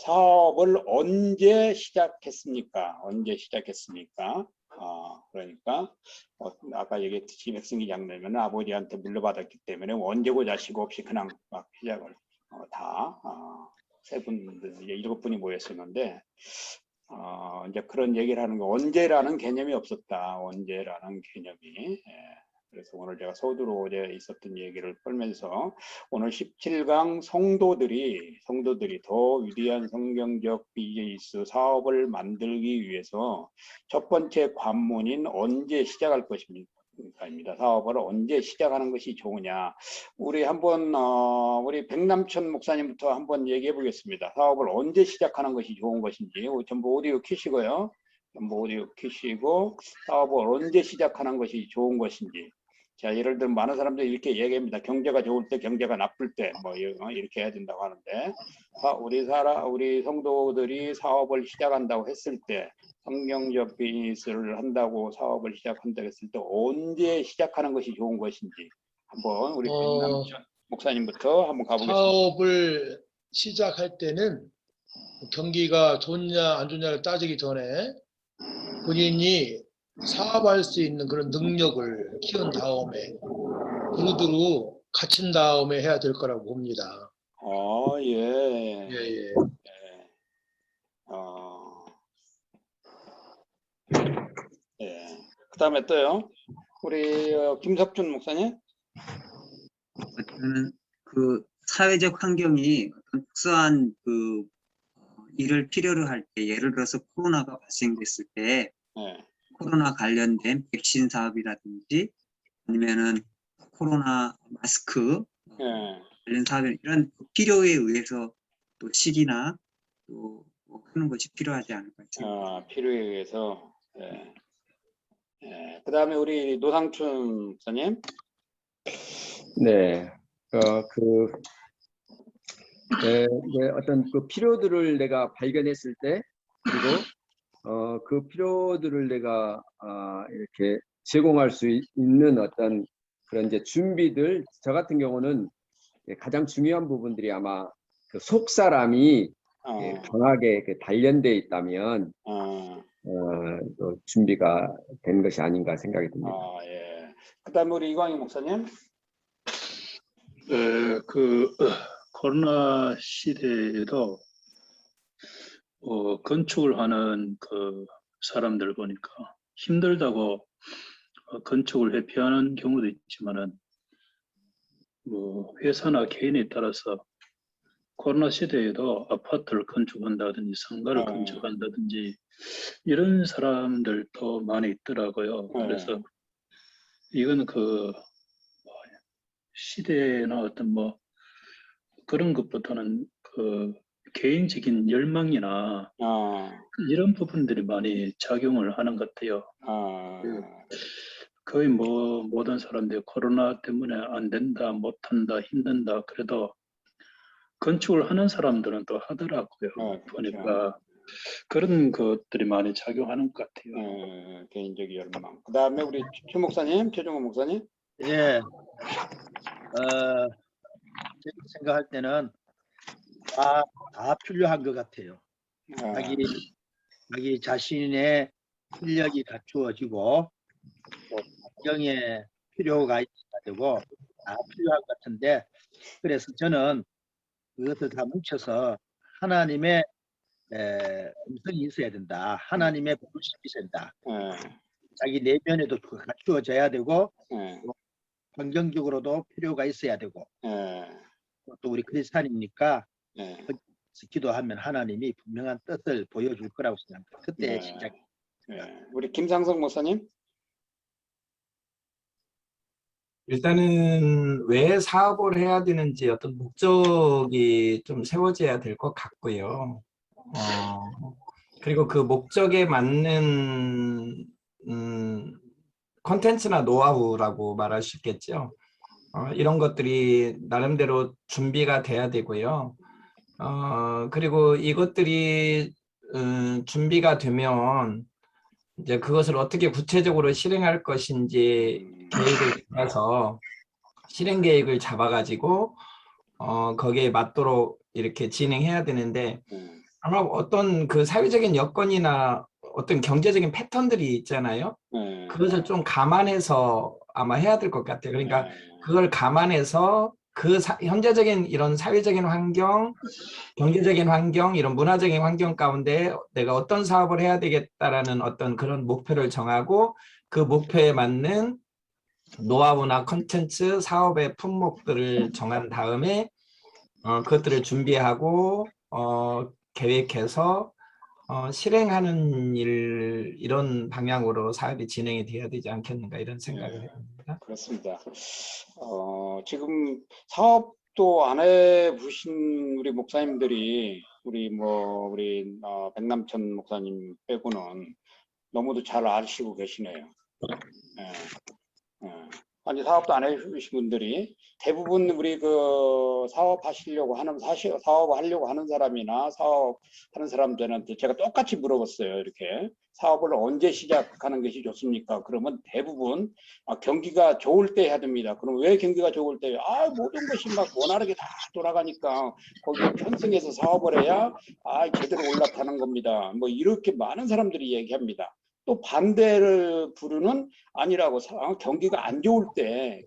사업을 언제 시작했습니까? 언제 시작했습니까? 그러니까 아까 얘기했듯이 백승기 장로님은 아버지한테 물려받았기 때문에 원제고 자식 없이 그냥 막 시작을 다 세 분들 이제 7분이 모였었는데 이제 그런 얘기를 하는 거 언제라는 개념이 없었다. 언제라는 개념이. 그래서 오늘 제가 서두로 어제 있었던 얘기를 풀면서 오늘 17강 성도들이 더 위대한 성경적 비즈니스 사업을 만들기 위해서 첫 번째 관문인 언제 시작할 것입니까?입니다. 사업을 언제 시작하는 것이 좋으냐. 우리 한번 우리 백남천 목사님부터 한번 얘기해 보겠습니다. 사업을 언제 시작하는 것이 좋은 것인지 전부 오디오 켜시고요. 전부 오디오 켜시고 사업을 언제 시작하는 것이 좋은 것인지. 자, 예를 들면 많은 사람들이 이렇게 얘기합니다. 경제가 좋을 때, 경제가 나쁠 때, 뭐 이렇게 해야 된다고 하는데, 우리 성도들이 사업을 시작한다고 했을 때, 성경적 비즈니스를 한다고 사업을 시작한다고 했을 때 언제 시작하는 것이 좋은 것인지 한번 우리 백남천 목사님부터 한번 가보겠습니다. 사업을 시작할 때는 경기가 좋냐 안 좋냐를 따지기 전에 본인이 사업할 수 있는 그런 능력을 키운 다음에 두루두루 갖춘 다음에 해야 될 거라고 봅니다. 예. 예. 예. 그 다음에 또요. 우리 김석준 목사님. 저는 그 사회적 환경이 어떤 특수한 그 일을 필요로 할 때, 예를 들어서 코로나가 발생됐을 때 코로나 관련된 백신 사업이라든지 아니면은 코로나 마스크 관련 사업, 이런 필요에 의해서 또 시기나 또 하는 것이 필요하지 않을까 생각합니다. 필요에 의해서. 그 다음에 우리 노상춘 목사님. 네, 어떤 그 필요들을 내가 발견했을 때, 그리고 그 필요들을 내가 이렇게 제공할 수 있는 어떤 그런 이제 준비들, 저 같은 경우는 가장 중요한 부분들이 아마 그 속 사람이 강하게 단련되어 있다면 또 준비가 된 것이 아닌가 생각이 듭니다. 예. 그다음에 우리 이광희 목사님. 코로나 시대에도 건축을 하는 그 사람들 보니까 힘들다고 건축을 회피하는 경우도 있지만은 뭐 회사나 개인에 따라서 코로나 시대에도 아파트를 건축한다든지 상가를 건축한다든지 이런 사람들도 많이 있더라고요. 그래서 이건 그 시대나 어떤 뭐 그런 것보다는 그 개인적인 열망이나 이런 부분들이 많이 작용을 하는 것 같아요. 거의 뭐 모든 사람들이 코로나 때문에 안 된다, 못한다, 힘든다 그래도 건축을 하는 사람들은 또 하더라고요. 보니까 그런 것들이 많이 작용하는 것 같아요. 개인적인 열망. 그 다음에 우리 최 목사님, 최종호 목사님. 예. 제가 생각할 때는 다 필요한 것 같아요. 자기 자신의 실력이 갖추어지고 또 환경에 필요가 있어야 되고 다 필요한 것 같은데, 그래서 저는 그것을 다 뭉쳐서 하나님의 음성이 있어야 된다. 하나님의 부르심이 있어야 된다. 자기 내면에도 갖추어져야 되고 환경적으로도 필요가 있어야 되고 또 우리 크리스찬이니까 기도하면 하나님이 분명한 뜻을 보여줄 거라고 생각합니다. 그때 시작. 우리 김상석 목사님. 일단은 왜 사업을 해야 되는지 어떤 목적이 좀 세워져야 될 것 같고요. 그리고 그 목적에 맞는 컨텐츠나 노하우라고 말할 수 있겠죠. 이런 것들이 나름대로 준비가 돼야 되고요. 그리고 이것들이 준비가 되면 이제 그것을 어떻게 구체적으로 실행할 것인지 계획을 짜서 실행 계획을 잡아가지고 거기에 맞도록 이렇게 진행해야 되는데 아마 어떤 그 사회적인 여건이나 어떤 경제적인 패턴들이 있잖아요. 그것을 좀 감안해서 아마 해야 될 것 같아요. 그러니까 그걸 감안해서 그 현재적인 이런 사회적인 환경, 경제적인 환경, 이런 문화적인 환경 가운데 내가 어떤 사업을 해야 되겠다라는 어떤 그런 목표를 정하고 그 목표에 맞는 노하우나 컨텐츠, 사업의 품목들을 정한 다음에 그것들을 준비하고 계획해서 실행하는 이런 방향으로 사업이 진행이 돼야 되지 않겠는가 이런 생각을 해봅니다. 그렇습니다. 지금 사업도 안 해보신 우리 목사님들이 우리 백남천 목사님 빼고는 너무도 잘 아시고 계시네요. 아니 사업도 안 해보신 분들이 대부분 우리 그 사업하려고 하는 사람이나 사업하는 사람들한테 제가 똑같이 물어봤어요. 이렇게 사업을 언제 시작하는 것이 좋습니까? 그러면 대부분 경기가 좋을 때 해야 됩니다. 그럼 왜 경기가 좋을 때요? 모든 것이 막 원활하게 다 돌아가니까 거기에 편승해서 사업을 해야 제대로 올라타는 겁니다. 뭐 이렇게 많은 사람들이 얘기합니다. 또 반대를 부르는 아니라고 경기가 안 좋을 때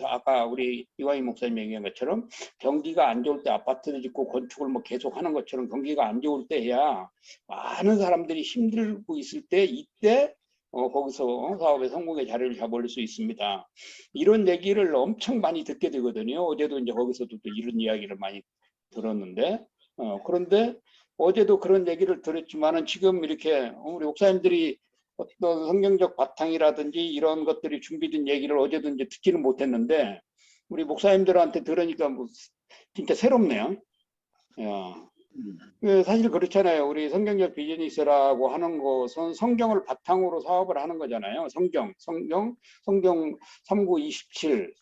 아까 우리 이화임 목사님 얘기한 것처럼 경기가 안 좋을 때 아파트를 짓고 건축을 뭐 계속 하는 것처럼 경기가 안 좋을 때 해야 많은 사람들이 힘들고 있을 때 이때 거기서 사업의 성공의 자리를 잡을 수 있습니다. 이런 얘기를 엄청 많이 듣게 되거든요. 어제도 이제 거기서도 또 이런 이야기를 많이 들었는데 그런데 어제도 그런 얘기를 들었지만은 지금 이렇게 우리 목사님들이 어떤 성경적 바탕이라든지 이런 것들이 준비된 얘기를 어제도 이제 듣지는 못했는데 우리 목사님들한테 들으니까 뭐 진짜 새롭네요. 사실 그렇잖아요. 우리 성경적 비즈니스라고 하는 것은 성경을 바탕으로 사업을 하는 거잖아요. 성경 3927,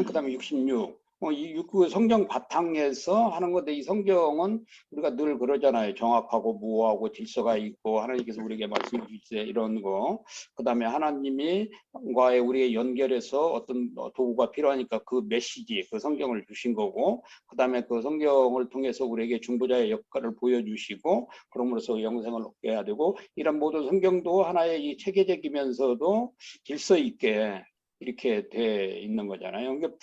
그다음에 66. 이 성경 바탕에서 하는 건데 이 성경은 우리가 늘 그러잖아요. 정확하고 무오하고 질서가 있고 하나님께서 우리에게 말씀해 주시되 이런 거. 그다음에 하나님이 과의 우리의 연결해서 어떤 도구가 필요하니까 그 메시지, 그 성경을 주신 거고 그다음에 그 성경을 통해서 우리에게 중보자의 역할을 보여주시고 그럼으로써 영생을 얻게 해야 되고 이런 모든 성경도 하나의 이 체계적이면서도 질서 있게 이렇게 돼 있는 거잖아요. 그러니까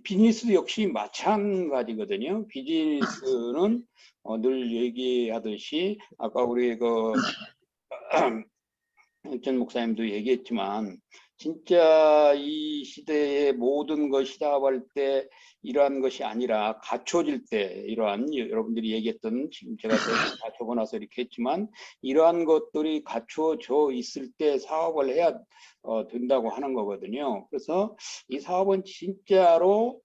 비즈니스도 역시 마찬가지거든요. 비즈니스는 늘 얘기하듯이 아까 우리 전 목사님도 얘기했지만 진짜 이 시대의 모든 것이 사업할 때 이러한 것이 아니라 갖춰질 때 이러한 여러분들이 얘기했던 지금 제가 다 적어놔서 이렇게 했지만 이러한 것들이 갖춰져 있을 때 사업을 해야 된다고 하는 거거든요. 그래서 이 사업은 진짜로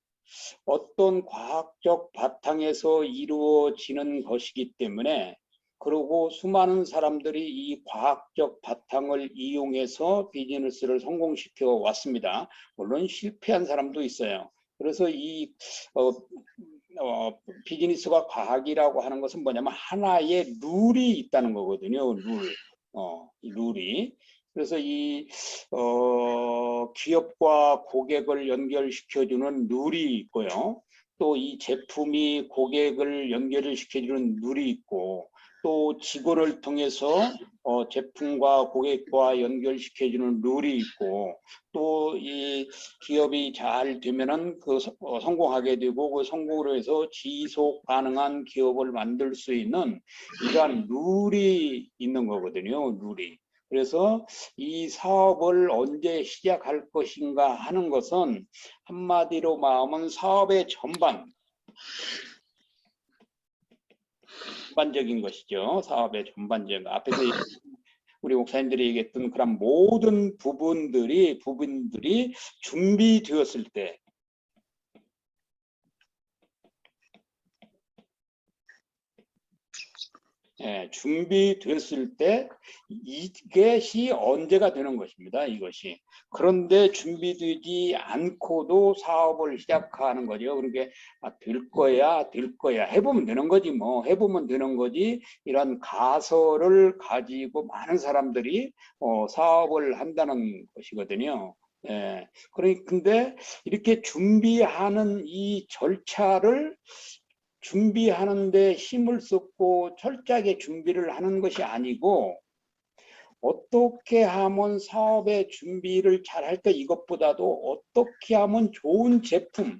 어떤 과학적 바탕에서 이루어지는 것이기 때문에 그리고 수많은 사람들이 이 과학적 바탕을 이용해서 비즈니스를 성공시켜 왔습니다. 물론 실패한 사람도 있어요. 그래서 이 비즈니스가 과학이라고 하는 것은 뭐냐면 하나의 룰이 있다는 거거든요. 룰이. 그래서 이 기업과 고객을 연결시켜주는 룰이 있고요. 또 이 제품이 고객을 연결을 시켜주는 룰이 있고 또 직원을 통해서 제품과 고객과 연결시켜주는 룰이 있고 또 이 기업이 잘 되면은 성공하게 되고 그 성공으로 해서 지속 가능한 기업을 만들 수 있는 이러한 룰이 있는 거거든요. 룰이. 그래서 이 사업을 언제 시작할 것인가 하는 것은 한마디로 말하면 사업의 전반적인 것이죠. 사업의 전반적. 앞에서 우리 목사님들이 얘기했던 그런 모든 부분들이 준비되었을 때 준비됐을 때 이것이 언제가 되는 것입니다. 이것이. 그런데 준비되지 않고도 사업을 시작하는 거죠. 그러니까 될 거야 해보면 되는 거지 뭐. 해보면 되는 거지. 이런 가설을 가지고 많은 사람들이 사업을 한다는 것이거든요. 근데 이렇게 준비하는 이 절차를 준비하는데 힘을 쏟고 철저하게 준비를 하는 것이 아니고 어떻게 하면 사업의 준비를 잘할까, 이것보다도 어떻게 하면 좋은 제품,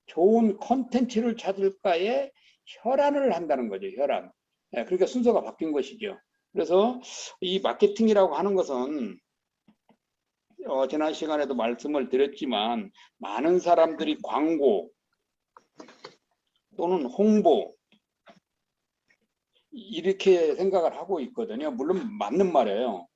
좋은 콘텐츠를 찾을까에 혈안을 한다는 거죠. 혈안. 그러니까 순서가 바뀐 것이죠. 그래서 이 마케팅이라고 하는 것은 지난 시간에도 말씀을 드렸지만 많은 사람들이 광고 또는 홍보 이렇게 생각을 하고 있거든요. 물론 맞는 말이에요.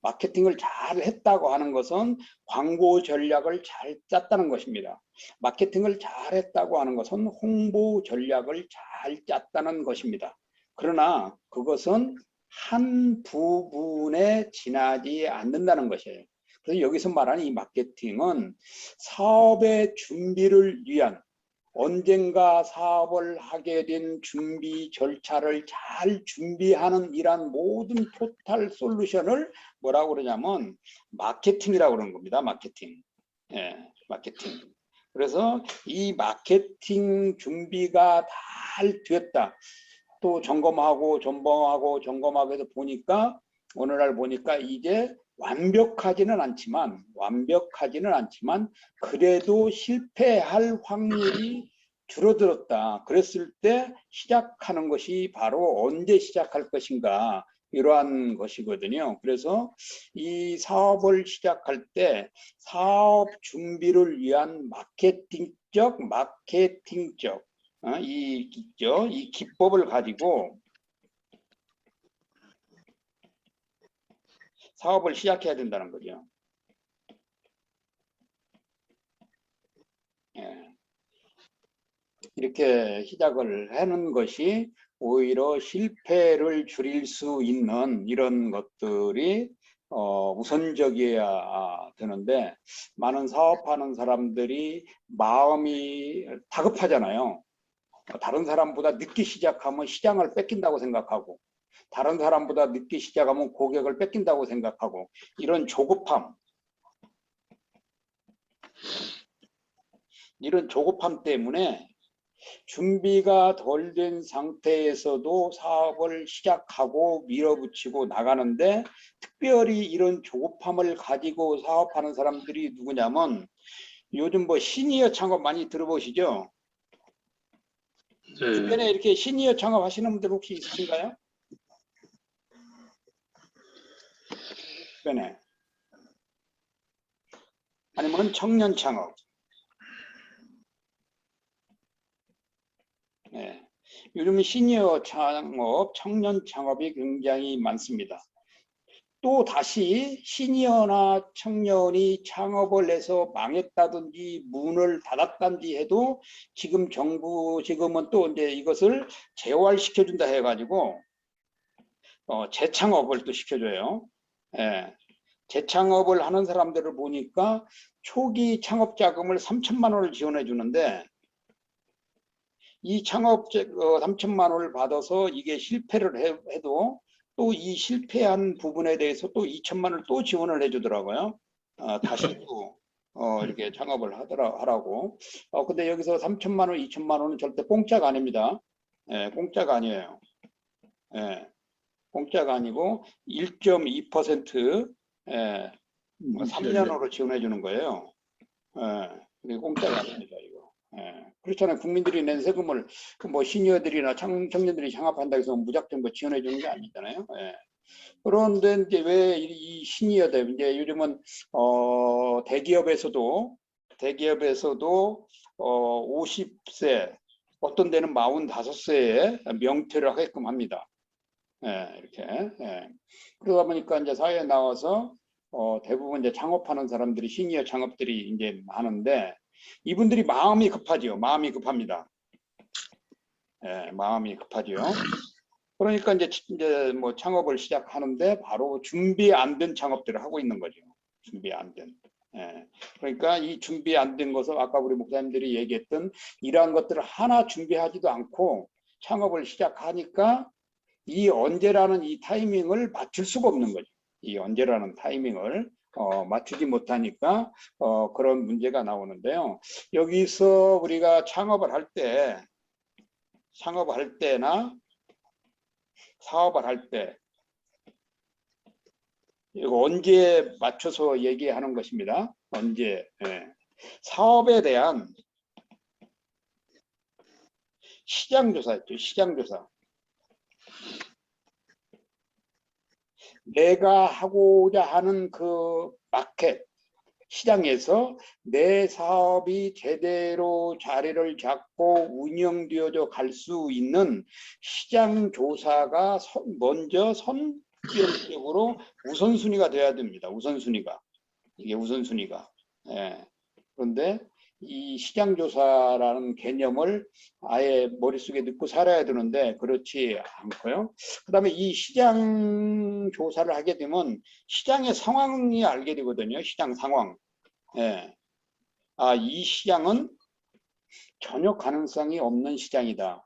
마케팅을 잘 했다고 하는 것은 광고 전략을 잘 짰다는 것입니다. 마케팅을 잘 했다고 하는 것은 홍보 전략을 잘 짰다는 것입니다. 그러나 그것은 한 부분에 지나지 않는다는 것이에요. 그래서 여기서 말하는 이 마케팅은 사업의 준비를 위한, 언젠가 사업을 하게 된 준비 절차를 잘 준비하는 이러한 모든 토탈 솔루션을 뭐라고 그러냐면 마케팅이라고 그러는 겁니다. 마케팅. 예, 마케팅. 그래서 이 마케팅 준비가 잘 됐다. 또 점검하고 점검하고 해서 보니까 오늘날 보니까 이제 완벽하지는 않지만 그래도 실패할 확률이 줄어들었다. 그랬을 때 시작하는 것이 바로 언제 시작할 것인가, 이러한 것이거든요. 그래서 이 사업을 시작할 때 사업 준비를 위한 마케팅적 이 기법을 가지고 사업을 시작해야 된다는 거죠. 예. 이렇게 시작을 하는 것이 오히려 실패를 줄일 수 있는 이런 것들이 우선적이어야 되는데, 많은 사업하는 사람들이 마음이 다급하잖아요. 다른 사람보다 늦게 시작하면 시장을 뺏긴다고 생각하고, 다른 사람보다 늦게 시작하면 고객을 뺏긴다고 생각하고, 이런 조급함 때문에 준비가 덜 된 상태에서도 사업을 시작하고 밀어붙이고 나가는데, 특별히 이런 조급함을 가지고 사업하는 사람들이 누구냐면, 요즘 뭐 시니어 창업 많이 들어보시죠? 네. 주변에 이렇게 시니어 창업하시는 분들 혹시 있으신가요? 주변에. 아니면 청년 창업. 네. 요즘 시니어 창업, 청년 창업이 굉장히 많습니다. 또 다시 시니어나 청년이 창업을 해서 망했다든지 문을 닫았다든지 해도 지금은 또 이제 이것을 재활시켜준다 해가지고 재창업을 또 시켜줘요. 예. 재창업을 하는 사람들을 보니까 초기 창업 자금을 3천만 원을 지원해 주는데, 이 창업 3천만 원을 받아서 이게 실패를 해도 또 이 실패한 부분에 대해서 또 2천만 원을 또 지원을 해주더라고요. 다시 또 이렇게 창업을 하라고. 근데 여기서 3천만 원, 2천만 원은 절대 공짜가 아닙니다. 예, 공짜가 아니에요. 예, 공짜가 아니고 1.2% 3년으로 지원해 주는 거예요. 예, 공짜가 아닙니다, 이거. 예, 그렇잖아요. 국민들이 낸 세금을 뭐 시니어들이나 청년들이 창업한다고 해서 무작정 뭐 지원해 주는 게 아니잖아요. 예. 그런데 이제 왜 이 시니어들, 이제 요즘은 대기업에서도 50세, 어떤 데는 45세에 명퇴를 하게끔 합니다. 예, 이렇게. 예. 그러다 보니까 이제 사회에 나와서 대부분 이제 창업하는 사람들이 시니어 창업들이 이제 많은데, 이분들이 마음이 급하지요. 마음이 급합니다. 예, 마음이 급하지요. 그러니까 이제 뭐 창업을 시작하는데 바로 준비 안 된 창업들을 하고 있는 거죠. 준비 안 된. 예. 그러니까 이 준비 안 된 것을 아까 우리 목사님들이 얘기했던 이러한 것들을 하나 준비하지도 않고 창업을 시작하니까 이 언제라는 이 타이밍을 맞출 수가 없는 거죠. 이 언제라는 타이밍을 맞추지 못하니까 그런 문제가 나오는데요. 여기서 우리가 창업을 할 때 상업할 때나 사업을 할 때 이거 언제 맞춰서 얘기하는 것입니다. 언제. 사업에 대한 시장조사였죠. 시장조사. 내가 하고자 하는 그 마켓 시장에서 내 사업이 제대로 자리를 잡고 운영되어져 갈 수 있는 시장 조사가 먼저 선별적으로 우선순위가 돼야 됩니다. 우선순위가. 이게 우선순위가. 그런데 이 시장조사라는 개념을 아예 머릿속에 넣고 살아야 되는데 그렇지 않고요. 그 다음에 이 시장조사를 하게 되면 시장의 상황이 알게 되거든요. 시장 상황. 이 시장은 전혀 가능성이 없는 시장이다.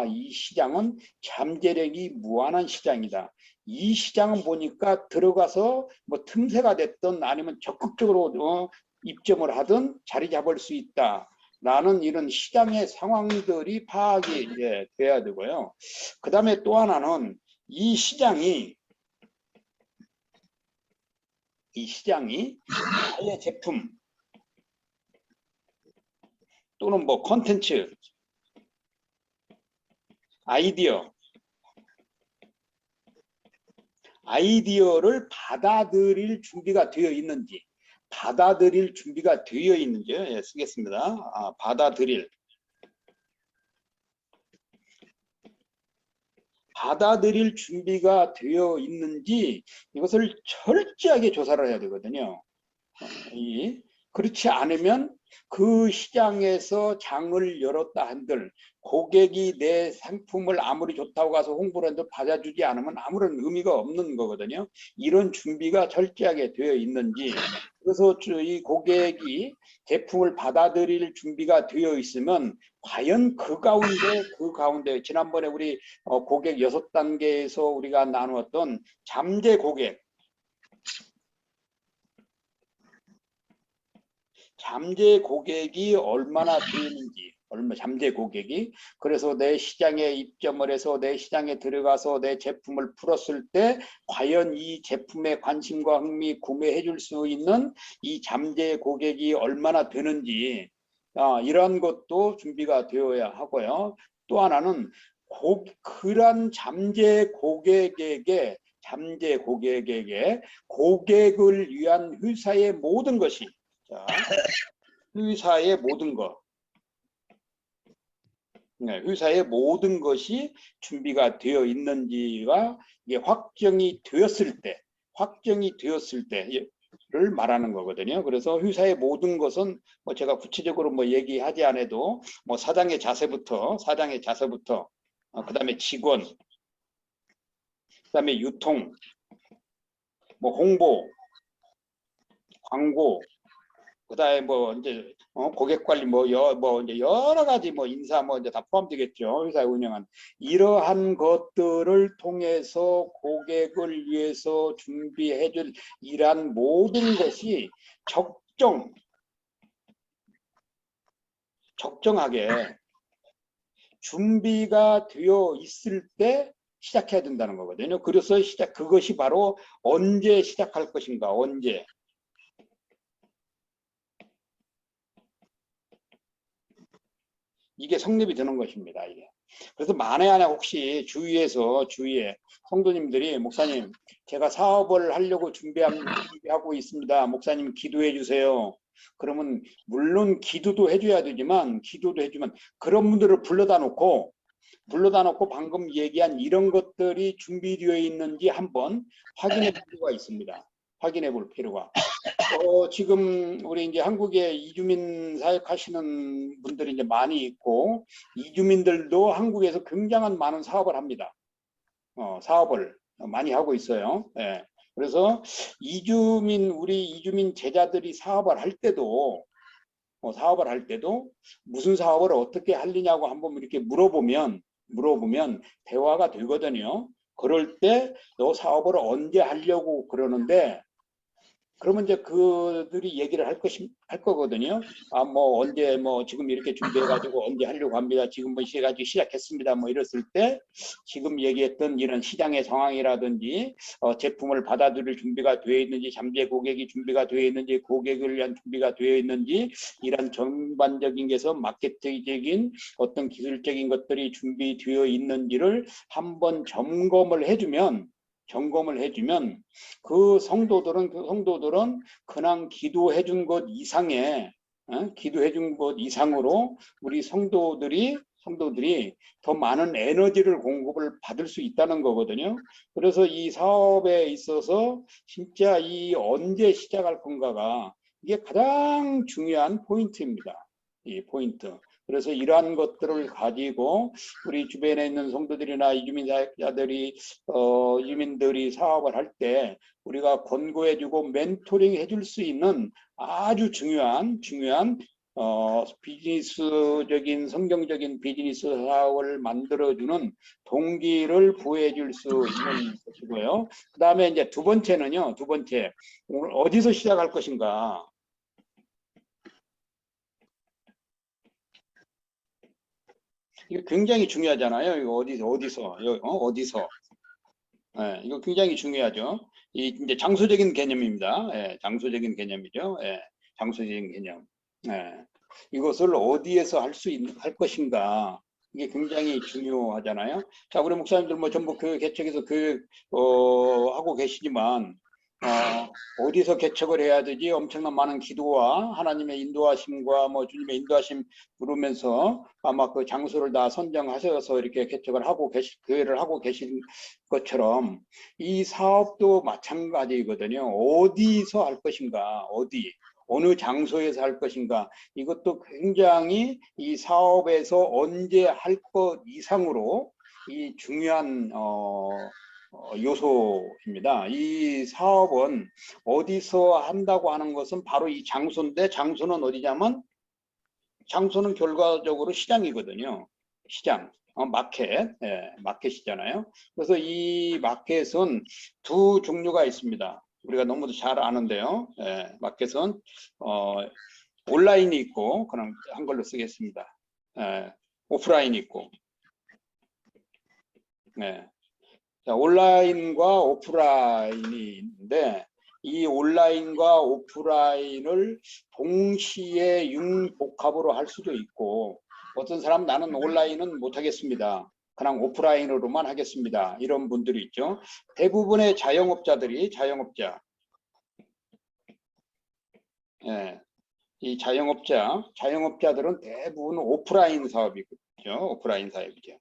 이 시장은 잠재력이 무한한 시장이다. 이 시장은 보니까 들어가서 뭐 틈새가 됐든 아니면 적극적으로 입점을 하든 자리 잡을 수 있다. 라는 이런 시장의 상황들이 파악이 돼야 되고요. 그 다음에 또 하나는 이 시장이 나의 제품 또는 뭐 컨텐츠, 아이디어를 받아들일 준비가 되어 있는지 쓰겠습니다. 받아들일 준비가 되어 있는지 이것을 철저하게 조사를 해야 되거든요. 그렇지 않으면 그 시장에서 장을 열었다 한들 고객이 내 상품을 아무리 좋다고 가서 홍보를 해도 받아주지 않으면 아무런 의미가 없는 거거든요. 이런 준비가 철저하게 되어 있는지, 그래서 이 고객이 제품을 받아들일 준비가 되어 있으면 과연 그 가운데 지난번에 우리 고객 6단계에서 우리가 나누었던 잠재 고객이 얼마나 되는지, 잠재 고객이, 그래서 내 시장에 입점을 해서 내 시장에 들어가서 내 제품을 풀었을 때 과연 이 제품에 관심과 흥미, 구매해 줄 수 있는 이 잠재 고객이 얼마나 되는지, 이러한 것도 준비가 되어야 하고요. 또 하나는 그런 잠재 고객에게 고객을 위한 회사의 모든 것이, 회사의 모든 것이 준비가 되어 있는지가 이게 확정이 되었을 때를 말하는 거거든요. 그래서 회사의 모든 것은 뭐 제가 구체적으로 뭐 얘기하지 않아도 뭐 사장의 자세부터 그다음에 직원, 그다음에 유통, 뭐 홍보, 광고, 그다음에 뭐 이제 고객 관리 이제 여러 가지 인사 이제 다 포함되겠죠. 회사 운영한 이러한 것들을 통해서 고객을 위해서 준비해줄 이러한 모든 것이 적정하게 준비가 되어 있을 때 시작해야 된다는 거거든요. 그래서 그것이 바로 언제 시작할 것인가, 언제. 이게 성립이 되는 것입니다. 이게. 그래서 만에 하나 혹시 주위에 성도님들이 목사님 제가 사업을 하려고 준비하고 있습니다. 목사님 기도해 주세요. 그러면 물론 기도도 해줘야 되지만 그런 분들을 불러다 놓고 방금 얘기한 이런 것들이 준비되어 있는지 한번 확인해 볼 필요가 있습니다. 확인해 볼 필요가. 지금 우리 이제 한국에 이주민 사역하시는 분들이 이제 많이 있고, 이주민들도 한국에서 굉장한 많은 사업을 합니다. 사업을 많이 하고 있어요. 그래서 우리 이주민 제자들이 사업을 할 때도 무슨 사업을 어떻게 하려냐고 한번 이렇게 물어보면 대화가 되거든요. 그럴 때 너 사업을 언제 하려고 그러는데 그러면 이제 그들이 얘기를 할 거거든요. 아, 뭐 언제 뭐 지금 이렇게 준비해가지고 언제 하려고 합니다. 지금 뭐 해가지고 시작했습니다. 뭐 이랬을 때 지금 얘기했던 이런 시장의 상황이라든지 제품을 받아들일 준비가 되어 있는지, 잠재 고객이 준비가 되어 있는지, 고객을 위한 준비가 되어 있는지, 이런 전반적인 게서 마케팅적인 어떤 기술적인 것들이 준비되어 있는지를 한번 점검을 해주면 그 성도들은 그냥 기도해 준 것 이상의 기도해 준 것 이상으로 우리 성도들이 더 많은 에너지를 공급을 받을 수 있다는 거거든요. 그래서 이 사업에 있어서 진짜 이 언제 시작할 건가가 이게 가장 중요한 포인트입니다. 이 포인트. 그래서 이러한 것들을 가지고 우리 주변에 있는 성도들이나 이주민 사역자들이 이주민들이 사업을 할 때 우리가 권고해주고 멘토링 해줄 수 있는 아주 중요한 비즈니스적인 성경적인 비즈니스 사업을 만들어주는 동기를 부여해줄 수 있는 것이고요. 그 다음에 이제 두 번째는요. 오늘 어디서 시작할 것인가. 이거 굉장히 중요하잖아요. 이거 어디서. 예, 이거 굉장히 중요하죠. 이제 장소적인 개념입니다. 예, 장소적인 개념이죠. 예, 장소적인 개념. 예, 이것을 어디에서 할 것인가. 이게 굉장히 중요하잖아요. 자, 우리 목사님들 뭐 전부 교회 개척에서 하고 계시지만, 어디서 개척을 해야 되지? 엄청난 많은 기도와 하나님의 인도하심과 뭐 주님의 인도하심 부르면서 아마 그 장소를 다 선정하셔서 이렇게 개척을 교회를 하고 계신 것처럼 이 사업도 마찬가지거든요. 어디서 할 것인가? 어느 장소에서 할 것인가? 이것도 굉장히 이 사업에서 언제 할 것 이상으로 이 중요한 요소입니다. 이 사업은 어디서 한다고 하는 것은 바로 이 장소인데, 장소는 어디냐면 장소는 결과적으로 시장이거든요. 시장, 마켓, 마켓이잖아요. 그래서 이 마켓은 두 종류가 있습니다. 우리가 너무도 잘 아는데요. 마켓은 온라인이 있고, 그냥 한글로 쓰겠습니다. 오프라인이 있고. 자, 온라인과 오프라인이 있는데 이 온라인과 오프라인을 동시에 융복합으로 할 수도 있고, 어떤 사람 나는 온라인은 못하겠습니다. 그냥 오프라인으로만 하겠습니다. 이런 분들이 있죠. 대부분의 이 자영업자들은 대부분 오프라인 사업이죠. 오프라인 사업이죠.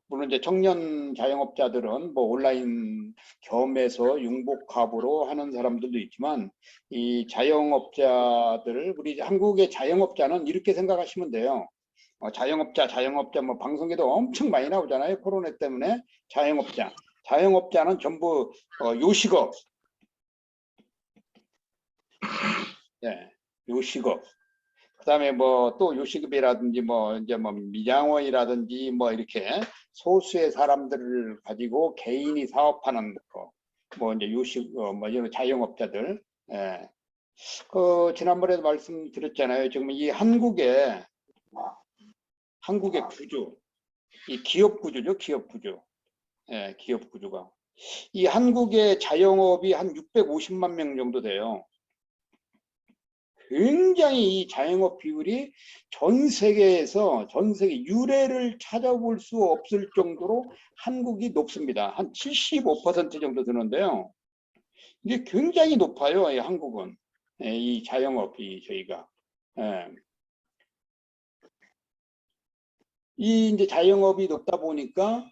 물론 이제 청년 자영업자들은 뭐 온라인 겸해서 융복합으로 하는 사람들도 있지만, 이 자영업자들, 우리 한국의 자영업자는 이렇게 생각하시면 돼요. 자영업자 뭐 방송에도 엄청 많이 나오잖아요. 코로나 때문에. 자영업자는 전부 요식업. 요식업. 그다음에 뭐 또 요식업이라든지 뭐 이제 뭐 미장원이라든지 뭐 이렇게 소수의 사람들을 가지고 개인이 사업하는 거, 뭐 이제 뭐 이런 자영업자들. 지난번에도 말씀드렸잖아요. 지금 이 한국의 구조, 이 기업 구조죠. 기업 구조가 이 한국의 자영업이 한 650만 명 정도 돼요. 굉장히 이 자영업 비율이 전 세계 유례를 찾아볼 수 없을 정도로 한국이 높습니다. 한 75% 정도 되는데요. 이게 굉장히 높아요. 이 한국은. 이 자영업이 저희가. 이 이제 자영업이 높다 보니까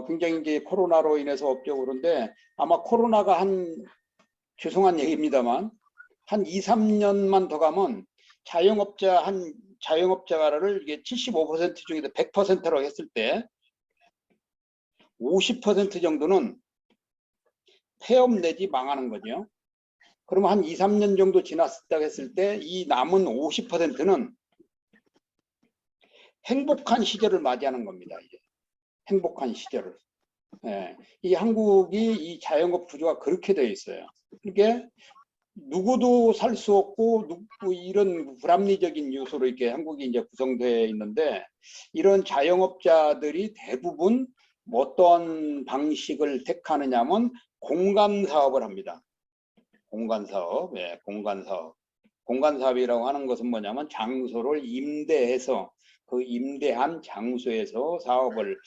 굉장히 이제 코로나로 인해서 없죠. 그런데 아마 코로나가 죄송한 얘기입니다만 한 2, 3년만 더 가면 자영업자를 이게 75% 중에서 100%로 했을 때 50% 정도는 폐업 내지 망하는 거죠. 그러면 한 2, 3년 정도 지났다고 했을 때 이 남은 50%는 행복한 시절을 맞이하는 겁니다. 이제 행복한 시절을. 예, 이 한국이 이 자영업 구조가 그렇게 되어 있어요. 그러니까 누구도 살 수 없고 이런 불합리적인 요소로 이렇게 한국이 이제 구성되어 있는데, 이런 자영업자들이 대부분 어떤 방식을 택하느냐면 공간 사업을 합니다. 공간 사업, 예, 공간 사업. 공간 사업이라고 하는 것은 뭐냐면 장소를 임대해서 그 임대한 장소에서 사업을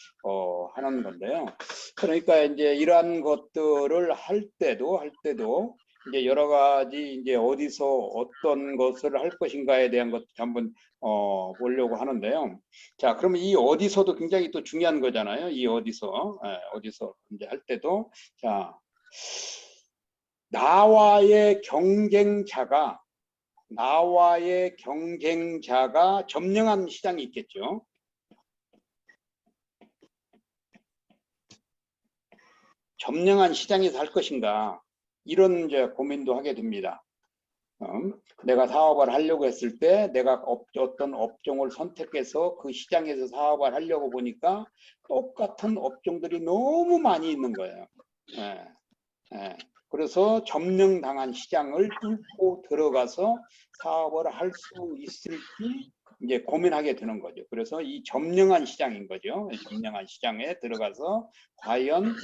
하는 건데요. 그러니까 이제 이러한 것들을 할 때도 이제 여러 가지 이제 어디서 어떤 것을 할 것인가에 대한 것도 한번 보려고 하는데요. 자, 그러면 이 어디서도 굉장히 또 중요한 거잖아요. 이 어디서, 어디서 이제 할 때도, 자, 나와의 경쟁자가 점령한 시장이 있겠죠. 점령한 시장에서 할 것인가, 이런 이제 고민도 하게 됩니다. 내가 사업을 하려고 했을 때 내가 어떤 업종을 선택해서 그 시장에서 사업을 하려고 보니까 똑같은 업종들이 너무 많이 있는 거예요. 예, 예. 그래서 점령당한 시장을 뚫고 들어가서 사업을 할 수 있을지 이제 고민하게 되는 거죠. 그래서 이 점령한 시장인 거죠. 점령한 시장에 들어가서 과연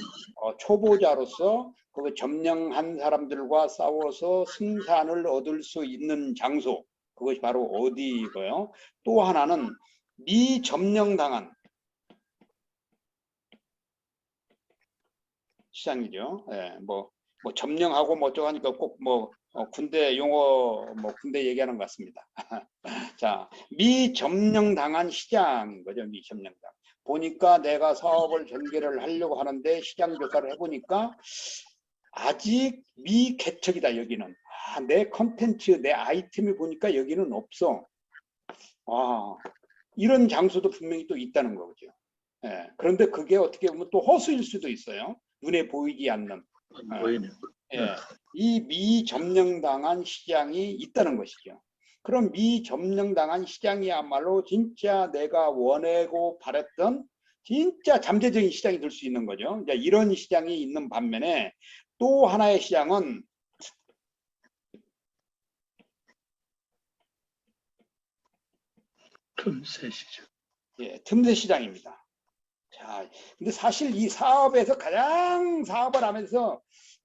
초보자로서 그 점령한 사람들과 싸워서 승산을 얻을 수 있는 장소, 그것이 바로 어디이고요. 또 하나는 미점령당한 시장이죠. 예, 뭐 점령하고 뭐 어쩌고 하니까 꼭 군대 용어, 군대 얘기하는 것 같습니다. 자, 미점령당한 시장인 거죠. 미점령당. 보니까 내가 사업을 전개를 하려고 하는데 시장 조사를 해보니까 아직 미개척이다. 여기는 내 컨텐츠, 내 아이템이 보니까 여기는 없어. 이런 장소도 분명히 또 있다는 거죠. 예, 그런데 그게 어떻게 보면 또 허수일 수도 있어요. 눈에 보이지 않는. 예, 이 미점령당한 시장이 있다는 것이죠. 그럼 미점령당한 시장이야말로 진짜 내가 원하고 바랬던 진짜 잠재적인 시장이 될 수 있는 거죠. 이제 이런 시장이 있는 반면에 또 하나의 시장은 틈새 시장. 예, 틈새 시장입니다. 자, 근데 사실 이 사업에서 가장 사업을 하면서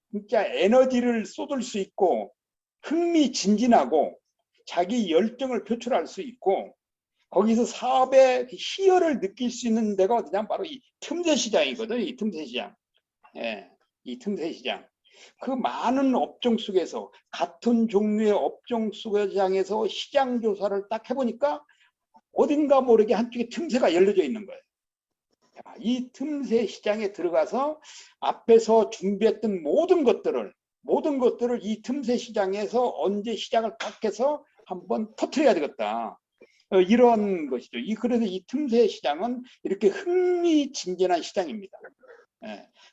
진짜 에너지를 쏟을 수 있고 흥미진진하고 자기 열정을 표출할 수 있고 거기서 사업의 희열을 느낄 수 있는 데가 어디냐, 바로 이 틈새 시장이거든. 이 틈새 시장. 예, 이 틈새 시장. 그 많은 업종 속에서 같은 종류의 업종 시장에서 시장 조사를 딱 해보니까 어딘가 모르게 한쪽에 틈새가 열려져 있는 거예요. 이 틈새 시장에 들어가서 앞에서 준비했던 모든 것들을 이 틈새 시장에서 언제 시장을 딱 해서 한번 터뜨려야 되겠다. 이런 것이죠. 그래서 이 틈새 시장은 이렇게 흥미진진한 시장입니다.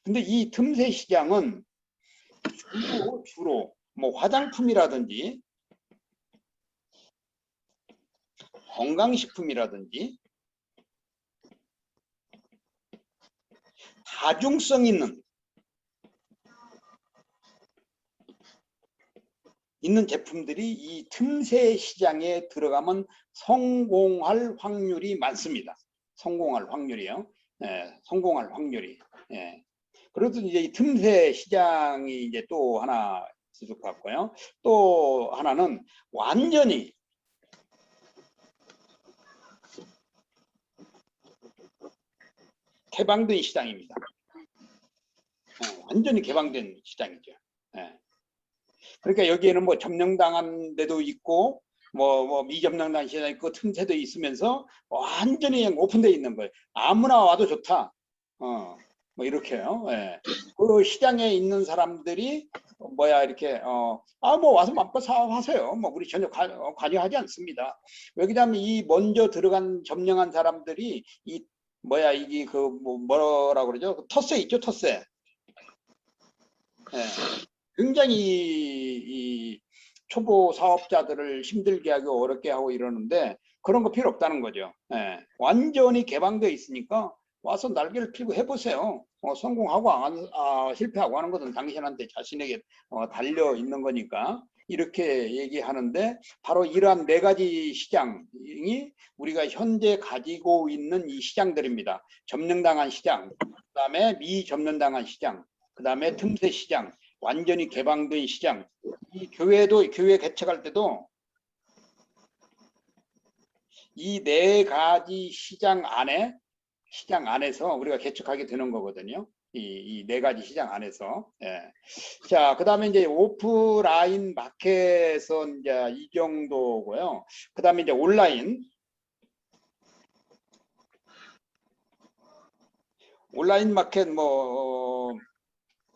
근데 이 틈새 시장은 주로 뭐 화장품이라든지 건강식품이라든지 다중성 있는 제품들이 이 틈새 시장에 들어가면 성공할 확률이 많습니다. 성공할 확률이요. 성공할 확률이. 그래도 이제 이 틈새 시장이 이제 또 하나 있을 것 같고요. 또 하나는 완전히 개방된 시장입니다. 완전히 개방된 시장이죠. 그러니까 여기에는 뭐 점령당한 데도 있고 뭐 미점령당한 시장이 있고 틈새도 있으면서 완전히 그냥 오픈되어 있는 거예요. 아무나 와도 좋다. 뭐 이렇게요. 그 시장에 있는 사람들이 이렇게 뭐 와서 마음껏 사업하세요. 뭐 우리 전혀 관여하지 않습니다. 왜냐하면 이 먼저 들어간 점령한 사람들이 이게 뭐라 그러죠? 텃세 있죠, 텃세. 굉장히 이 초보 사업자들을 힘들게 하고 어렵게 하고 이러는데 그런 거 필요 없다는 거죠. 완전히 개방되어 있으니까 와서 날개를 펴고 해보세요. 성공하고 실패하고 하는 것은 당신한테 자신에게 달려 있는 거니까 이렇게 얘기하는데, 바로 이러한 4가지 시장이 우리가 현재 가지고 있는 이 시장들입니다. 점령당한 시장, 그 다음에 미점령당한 시장, 그 다음에 틈새 시장, 완전히 개방된 시장. 이 교회 개척할 때도 이 4가지 시장 안에서 우리가 개척하게 되는 거거든요. 이 4가지 시장 안에서. 예. 자, 그 다음에 이제 오프라인 마켓은 이제 이 정도고요. 그 다음에 이제 온라인 마켓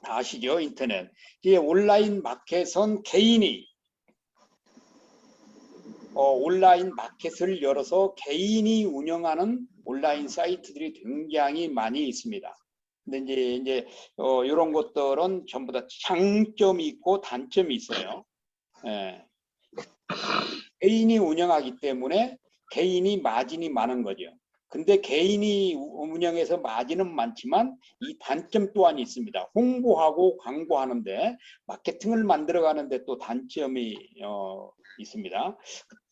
다 아시죠? 인터넷. 이 온라인 마켓은 개인이 온라인 마켓을 열어서 개인이 운영하는 온라인 사이트들이 굉장히 많이 있습니다. 근데 이제 이런 것들은 전부 다 장점이 있고 단점이 있어요. 예. 개인이 운영하기 때문에 개인이 마진이 많은 거죠. 근데 개인이 운영해서 마진은 많지만 이 단점 또한 있습니다. 홍보하고 광고하는데, 마케팅을 만들어 가는데 또 단점이 있습니다.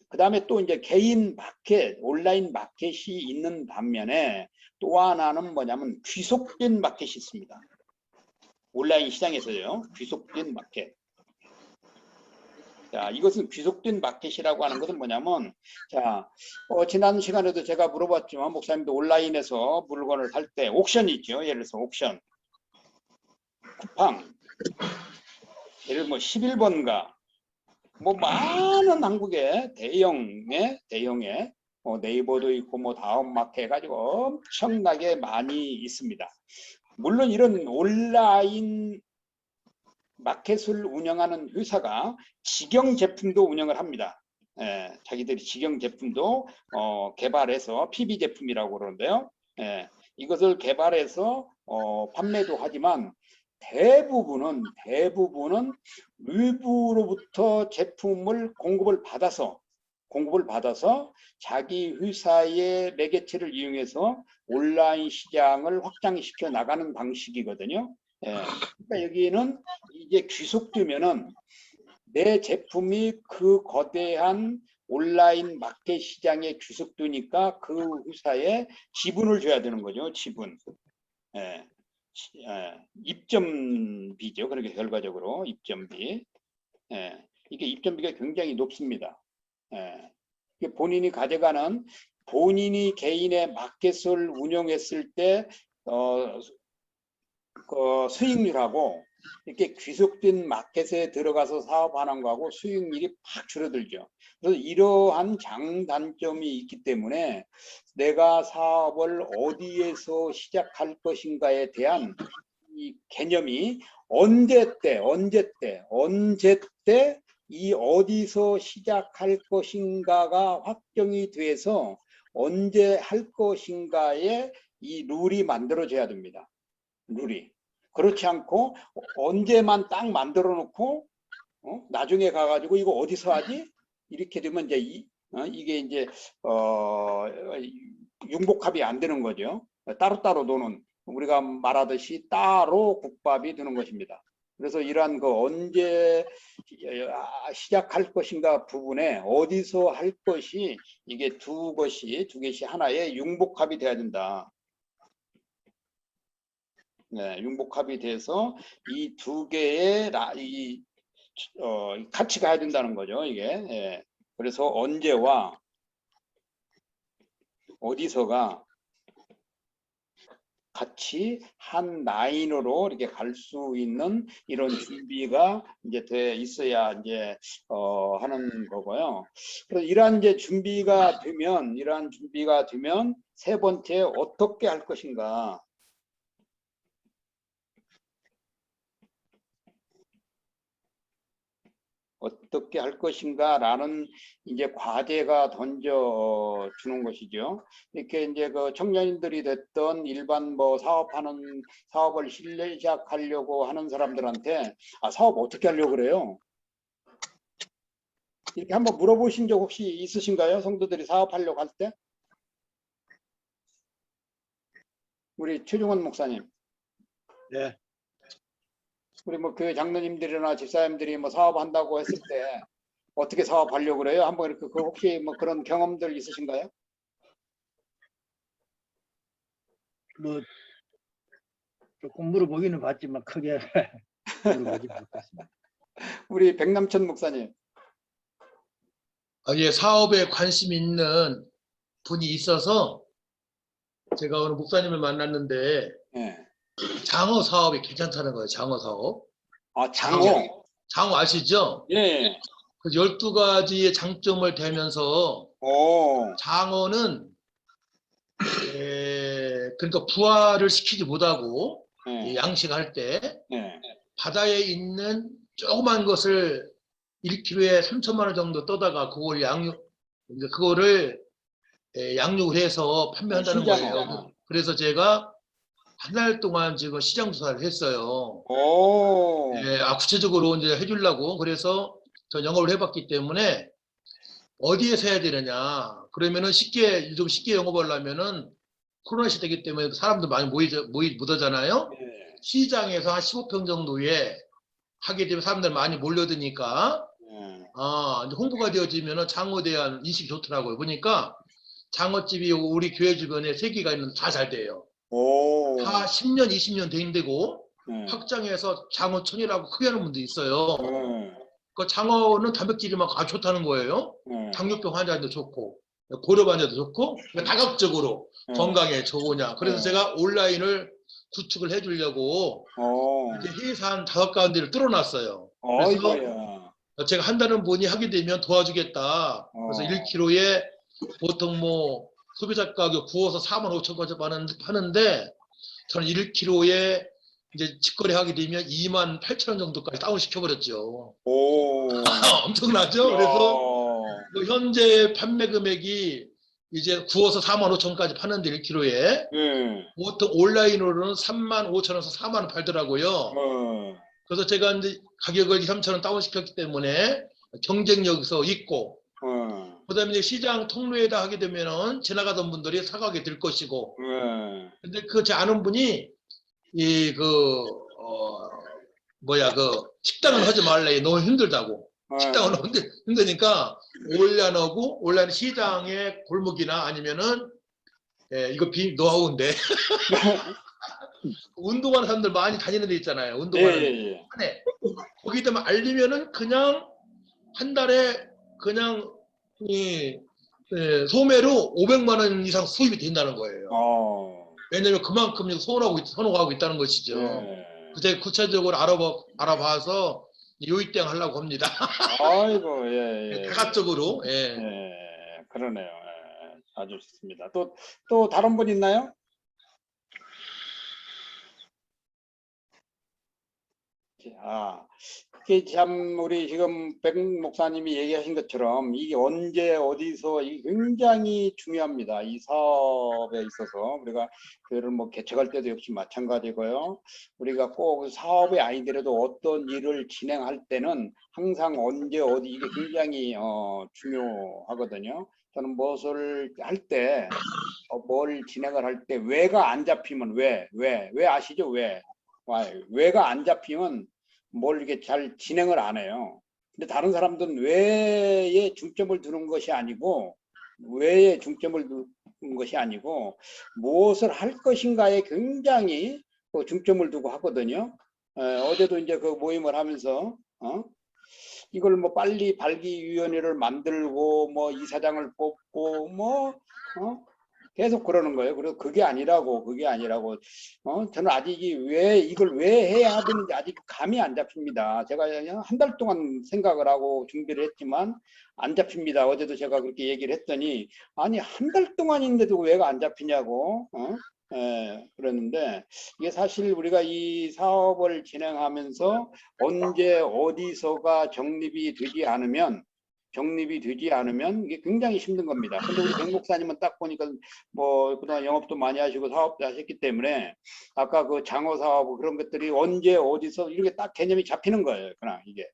그 다음에 또 이제 개인 마켓, 온라인 마켓이 있는 반면에 또 하나는 뭐냐면 귀속된 마켓이 있습니다. 온라인 시장에서요. 귀속된 마켓. 자, 이것은 귀속된 마켓이라고 하는 것은 뭐냐면, 자, 지난 시간에도 제가 물어봤지만, 목사님도 온라인에서 물건을 살 때 옥션이 있죠. 예를 들어서 옥션, 쿠팡, 예를 들면 11번가, 많은 한국의 대형의 네이버도 있고 다음마켓 해가지고 엄청나게 많이 있습니다. 물론 이런 온라인 마켓을 운영하는 회사가 직영 제품도 운영을 합니다. 예, 자기들이 직영 제품도 개발해서 PB 제품이라고 그러는데요. 예, 이것을 개발해서 판매도 하지만 대부분은 외부로부터 제품을 공급을 받아서 자기 회사의 매개체를 이용해서 온라인 시장을 확장시켜 나가는 방식이거든요. 예, 그러니까 여기는 이제 귀속되면은 내 제품이 그 거대한 온라인 마켓 시장에 귀속되니까 그 회사에 지분을 줘야 되는 거죠. 지분. 예. 입점비죠. 그러니까 결과적으로 입점비. 예. 이게 입점비가 굉장히 높습니다. 예. 본인이 가져가는, 본인이 개인의 마켓을 운영했을 때 수익률하고 이렇게 귀속된 마켓에 들어가서 사업하는 거하고 수익률이 팍 줄어들죠. 그래서 이러한 장단점이 있기 때문에 내가 사업을 어디에서 시작할 것인가에 대한 이 개념이 언제 때 이 어디서 시작할 것인가가 확정이 돼서 언제 할 것인가에 이 룰이 만들어져야 됩니다. 룰이. 그렇지 않고 언제만 딱 만들어 놓고 나중에 가가지고 이거 어디서 하지? 이렇게 되면 이제 이게 이제 융복합이 안 되는 거죠. 따로따로 노는, 우리가 말하듯이 따로 국밥이 되는 것입니다. 그래서 이러한 언제 시작할 것인가 부분에 어디서 할 것이, 이게 두 개씩 하나의 융복합이 돼야 된다. 네, 융복합이 돼서 이 두 개의 같이 가야 된다는 거죠. 이게. 예. 그래서 언제와 어디서가 같이 한 라인으로 이렇게 갈 수 있는 이런 준비가 이제 돼 있어야 이제 하는 거고요. 그래서 이러한 준비가 되면 세 번째, 어떻게 할 것인가. 어떻게 할 것인가라는 이제 과제가 던져 주는 것이죠. 이렇게 이제 청년인들이 됐던 일반 사업을 시작하려고 하는 사람들한테 사업 어떻게 하려고 그래요? 이렇게 한번 물어보신 적 혹시 있으신가요? 성도들이 사업하려고 할 때? 우리 최종원 목사님. 네. 우리 뭐 교회 장로님들이나 집사님들이 뭐 사업한다고 했을 때 어떻게 사업하려고 그래요? 한번 이렇게 그 혹시 뭐 그런 경험들 있으신가요? 뭐 조금 물어보기는 봤지만 크게 물어보지 못했습니다. 우리 백남천 목사님. 예, 사업에 관심 있는 분이 있어서 제가 오늘 목사님을 만났는데 예. 장어 사업이 괜찮다는 거예요. 장어 사업. 아, 장어. 장어 아시죠? 예. 그 12가지의 장점을 대면서 오. 장어는 그러니까 부화를 시키지 못하고 예. 양식할 때 예. 바다에 있는 조그만 것을 1kg에 3천만 원 정도 떠다가 그거를 양육을 해서 판매한다는 신장어. 거예요. 그래서 제가 한 달 동안 지금 시장 조사를 했어요. 오. 구체적으로 이제 해주려고 그래서 저 영업을 해봤기 때문에 어디에서 해야 되느냐. 그러면은 좀 쉽게 영업하려면은 코로나 시대이기 때문에 사람들 많이 못 오잖아요. 예. 시장에서 한 15평 정도에 하게 되면 사람들 많이 몰려드니까 이제 홍보가 되어지면은 장어에 대한 인식이 좋더라고요. 보니까 장어집이 우리 교회 주변에 3개가 있는데 다 잘 돼요. 오. 다 10년, 20년 된 데고 확장해서 장어촌이라고 크게 하는 분도 있어요. 그 장어는 단백질이 막 아주 좋다는 거예요. 당뇨병 환자한테 좋고 고려 환자도 좋고 다각적으로 건강에 좋으냐. 그래서 제가 온라인을 구축을 해주려고 이제 회사 한 5가운데를 뚫어놨어요. 그래서 제가 한다는 분이 하게 되면 도와주겠다. 그래서 1kg에 보통 뭐 소비자 가격 구워서 45,000원까지 파는데 저는 1kg에 이제 직거래 하게 되면 28,000원 정도까지 다운 시켜버렸죠. 오. 엄청나죠? 그래서 그 현재 판매 금액이 이제 구워서 45,000원까지 파는데 1kg에 보통 온라인으로는 35,000원에서 40,000원 팔더라고요. 그래서 제가 이제 가격을 2,000~3,000원 다운 시켰기 때문에 경쟁력에서 있고 그다음에 이제 시장 통로에다 하게 되면은 지나가던 분들이 사가게 될 것이고. 근데 제 아는 분이 식당은 하지 말래. 너무 힘들다고. 식당은 힘드니까 온라인 시장의 골목이나 아니면은 이거 노하우인데 운동하는 사람들 많이 다니는 데 있잖아요. 운동하는 데. 거기다만 알리면은 그냥 한 달에 그냥 소매로 500만 원 이상 수입이 된다는 거예요. 왜냐면 그만큼 선호하고 있다는 것이죠. 제가 구체적으로 알아봐서 요이땡 하려고 합니다. 아이고, 다각적으로. 그러네요. 아주 좋습니다. 또 다른 분 있나요? 그게 참 우리 지금 백 목사님이 얘기하신 것처럼 이게 언제 어디서 이게 굉장히 중요합니다. 이 사업에 있어서 우리가 교회를 뭐 개척할 때도 역시 마찬가지고요. 우리가 꼭 사업이 아니더라도 어떤 일을 진행할 때는 항상 언제 어디 이게 굉장히 중요하거든요. 저는 무엇을 할 때 뭘 진행을 할 때 왜가 안 잡히면 왜 아시죠? 왜가 안 잡히면 뭘 이렇게 잘 진행을 안 해요. 근데 다른 사람들은 왜에 중점을 두는 것이 아니고 무엇을 할 것인가에 굉장히 중점을 두고 하거든요. 어제도 이제 그 모임을 하면서 이걸 뭐 빨리 발기위원회를 만들고 뭐 이사장을 뽑고 계속 그러는 거예요. 그래서 그게 아니라고 저는 아직 이걸 왜 해야 되는지 아직 감이 안 잡힙니다. 제가 그냥 한 달 동안 생각을 하고 준비를 했지만 안 잡힙니다. 어제도 제가 그렇게 얘기를 했더니 아니 한 달 동안인데도 왜가 안 잡히냐고 그랬는데 이게 사실 우리가 이 사업을 진행하면서 언제 어디서가 정립이 되지 않으면 이게 굉장히 힘든 겁니다. 근데 우리 백 목사님은 딱 보니까 뭐 그동안 영업도 많이 하시고 사업도 하셨기 때문에 아까 그 장어 사업 그런 것들이 언제 어디서 이렇게 딱 개념이 잡히는 거예요. 그냥 이게.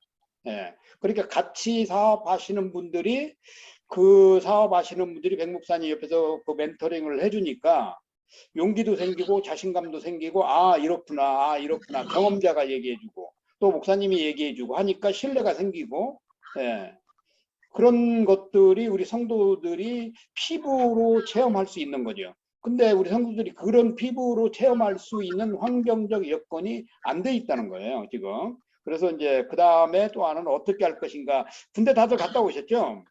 그러니까 같이 사업하시는 분들이 백 목사님 옆에서 그 멘토링을 해주니까 용기도 생기고 자신감도 생기고 아 이렇구나 경험자가 얘기해주고 또 목사님이 얘기해주고 하니까 신뢰가 생기고 예. 그런 것들이 우리 성도들이 피부로 체험할 수 있는 거죠. 근데 우리 성도들이 그런 피부로 체험할 수 있는 환경적 여건이 안 돼 있다는 거예요, 지금. 그래서 이제 그 다음에 또 하나는 어떻게 할 것인가. 군대 다들 갔다 오셨죠?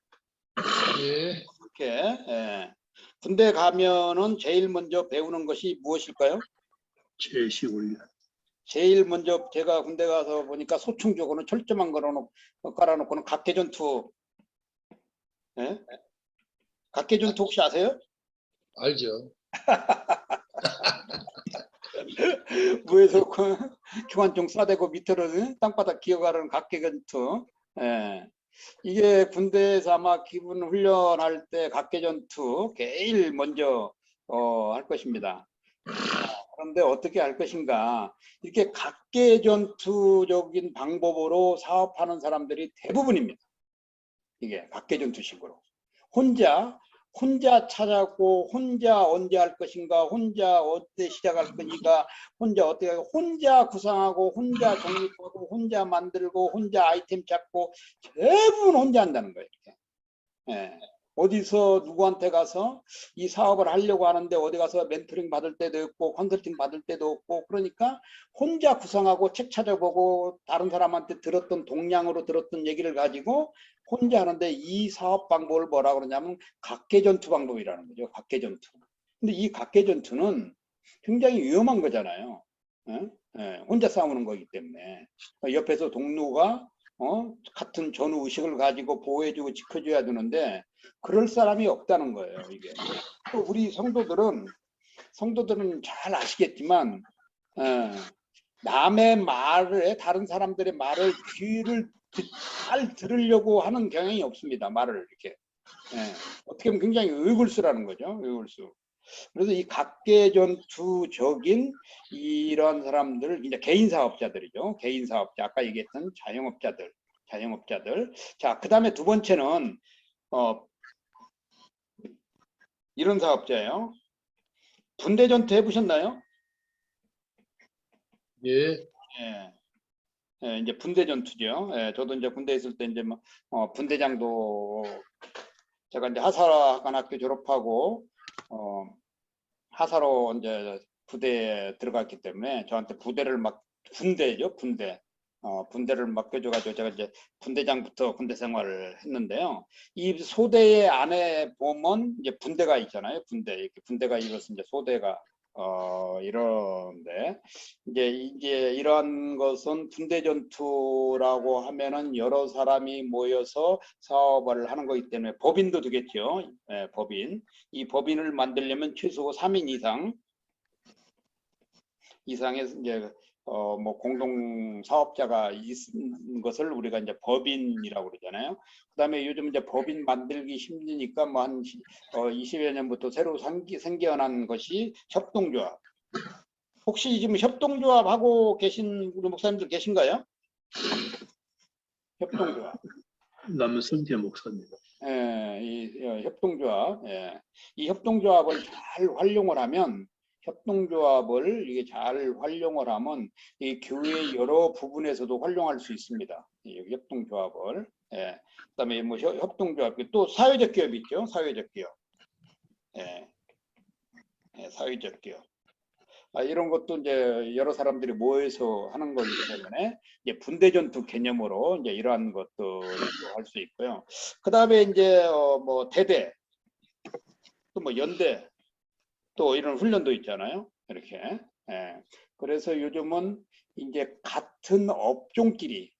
예. 이렇게 예. 군대 가면은 제일 먼저 배우는 것이 무엇일까요? 제시 훈련. 제일 먼저 제가 군대 가서 보니까 소총적으로는 철조망 깔아놓고는 각개전투. 예? 각개전투 혹시 아세요? 알죠. 무에서 교관총 쏴대고 밑으로 땅바닥 기어가는 각개전투. 예. 이게 군대에서 아마 기본 훈련할 때 각개전투 제일 먼저 할 것입니다. 그런데 어떻게 할 것인가? 이렇게 각개전투적인 방법으로 사업하는 사람들이 대부분입니다. 이게 각개전투식으로 혼자 찾았고 혼자 언제 할 것인가, 혼자 어때 시작할 것인가, 혼자 어떻게 하고, 혼자 구상하고 혼자 정립하고 혼자 만들고 혼자 아이템 찾고 대부분 혼자 한다는 거예요. 이렇게. 예. 어디서 누구한테 가서 이 사업을 하려고 하는데 어디 가서 멘토링 받을 때도 없고 컨설팅 받을 때도 없고 그러니까 혼자 구상하고 책 찾아보고 다른 사람한테 들었던 동량으로 들었던 얘기를 가지고 혼자 하는데 이 사업 방법을 뭐라 그러냐면 각개전투 방법이라는 거죠. 각개전투. 근데 이 각개전투는 굉장히 위험한 거잖아요. 예? 예, 혼자 싸우는 거기 때문에 옆에서 동료가 같은 전후 의식을 가지고 보호해주고 지켜줘야 되는데 그럴 사람이 없다는 거예요. 이게 또 우리 성도들은 잘 아시겠지만 남의 말에 다른 사람들의 말을 귀를 잘 들으려고 하는 경향이 없습니다. 말을 이렇게 어떻게 보면 굉장히 의굴수라는 거죠. 의굴수. 그래서 이 각개전투적인 이런 사람들, 이제 개인 사업자들이죠. 개인 사업자, 아까 얘기했던 자영업자들. 자, 그 다음에 두 번째는 이런 사업자예요. 분대전투 해보셨나요? 예. 예, 이제 분대전투죠. 예, 저도 이제 군대 있을 때 이제 뭐 분대장도 제가 이제 하사관학교 졸업하고 하사로 이제 부대에 들어갔기 때문에 저한테 부대를 분대를 맡겨줘가지고 제가 이제 분대장부터 군대 생활을 했는데요. 이 소대의 안에 보면 이제 분대가 있잖아요. 이렇게 분대가 이렇습니다. 소대가 이런데 이제 이러한 것은 분대전투라고 하면은 여러 사람이 모여서 사업을 하는 거기 때문에 법인도 되겠죠. 예, 법인. 이 법인을 만들려면 최소 3인 이상의 이제 뭐 공동 사업자가 있는 것을 우리가 이제 법인이라고 그러잖아요. 그다음에 요즘 이제 법인 만들기 힘드니까 뭐 한 20여 년부터 새로 생겨난 것이 협동조합. 혹시 지금 협동조합 하고 계신 우리 목사님들 계신가요? 협동조합. 남성재 목사님. 예, 이 협동조합. 예. 이 협동조합을 잘 활용을 하면 이게 잘 활용을 하면 이 교회 여러 부분에서도 활용할 수 있습니다. 이 협동조합을. 예. 그다음에 뭐 협동조합 또 사회적 기업 있죠. 사회적 기업. 예. 예, 사회적 기업. 이런 것도 이제 여러 사람들이 모여서 하는 거기 때문에 이제 분대전투 개념으로 이제 이러한 것들을 할 수 있고요. 그다음에 이제 뭐 대대 또 뭐 연대 또 이런 훈련도 있잖아요. 이렇게. 예. 그래서 요즘은 이제 같은 업종끼리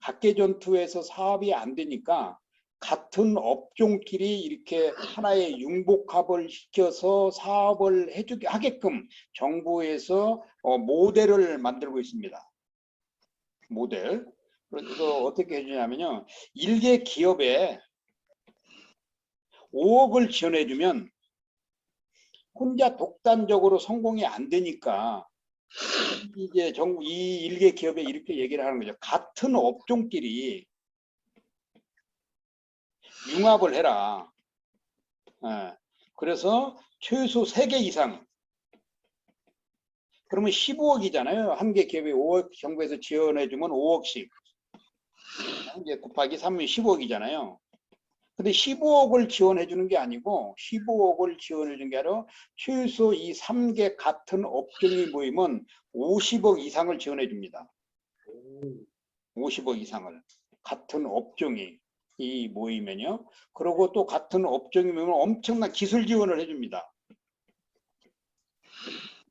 각개전투에서 사업이 안 되니까 같은 업종끼리 이렇게 하나의 융복합을 시켜서 사업을 해주게 하게끔 정부에서 모델을 만들고 있습니다. 모델. 그래서 어떻게 해주냐면요. 일개 기업에 5억을 지원해주면 혼자 독단적으로 성공이 안 되니까 이제 정부 이 일개 기업에 이렇게 얘기를 하는 거죠. 같은 업종끼리 융합을 해라. 예. 그래서 최소 3개 이상. 그러면 15억이잖아요. 한 개 기업에 5억 정부에서 지원해주면 5억씩. 이제 곱하기 3이 15억이잖아요. 근데 15억을 지원해 주는 게 아니고 15억을 지원해 주는 게 아니라 최소 이 3개 같은 업종이 모이면 50억 이상을 지원해 줍니다. 50억 이상을 같은 업종이 이 모이면요. 그리고 또 같은 업종이면 엄청난 기술 지원을 해 줍니다.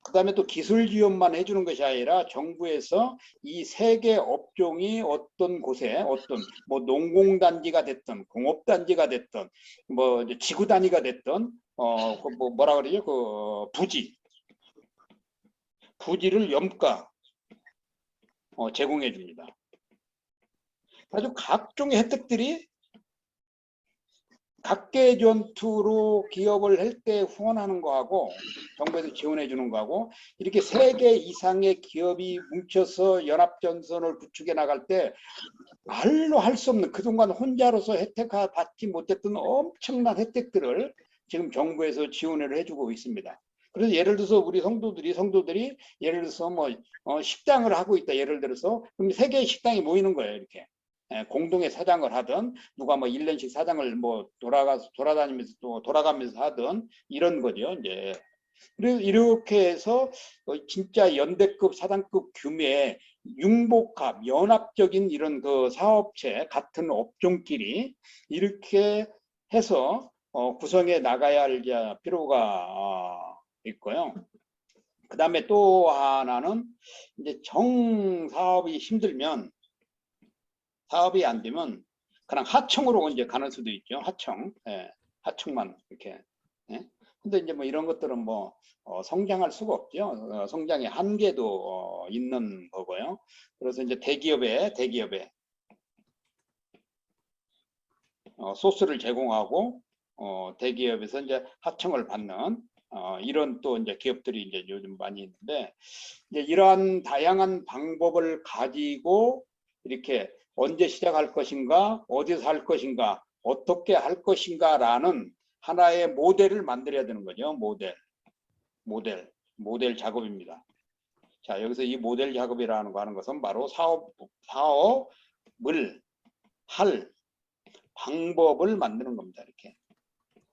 그 다음에 또 기술 지원만 해주는 것이 아니라 정부에서 이 3개 업종이 어떤 곳에 어떤 뭐 농공단지가 됐든 공업단지가 됐든 뭐 이제 지구단위가 됐든 뭐라 그러죠? 그 부지를 염가 제공해 줍니다. 아주 각종의 혜택들이 각계 전투로 기업을 할 때 후원하는 거하고 정부에서 지원해 주는 거하고 이렇게 3개 이상의 기업이 뭉쳐서 연합전선을 구축해 나갈 때 말로 할 수 없는 그동안 혼자로서 혜택 받지 못했던 엄청난 혜택들을 지금 정부에서 지원을 해주고 있습니다. 그래서 예를 들어서 우리 성도들이 예를 들어서 뭐 식당을 하고 있다. 예를 들어서 그럼 3개의 식당이 모이는 거예요. 이렇게. 공동의 사장을 하든 누가 뭐 1년씩 사장을 뭐 돌아다니면서 또 돌아가면서 하든 이런 거죠. 이제 그래서 이렇게 해서 진짜 연대급 사단급 규모의 융복합 연합적인 이런 그 사업체 같은 업종끼리 이렇게 해서 구성해 나가야 할 필요가 있고요. 그 다음에 또 하나는 이제 사업이 힘들면 사업이 안 되면 그냥 하청으로 이제 가는 수도 있죠. 하청, 하청만 이렇게. 근데 이제 뭐 이런 것들은 뭐 성장할 수가 없죠. 성장의 한계도 있는 거고요. 그래서 이제 대기업에 소스를 제공하고 대기업에서 이제 하청을 받는 이런 또 이제 기업들이 이제 요즘 많이 있는데 이제 이러한 다양한 방법을 가지고 이렇게 언제 시작할 것인가, 어디서 할 것인가, 어떻게 할 것인가라는 하나의 모델을 만들어야 되는 거죠. 모델 작업입니다. 자, 여기서 이 모델 작업이라는 거 하는 것은 바로 사업을 할 방법을 만드는 겁니다. 이렇게.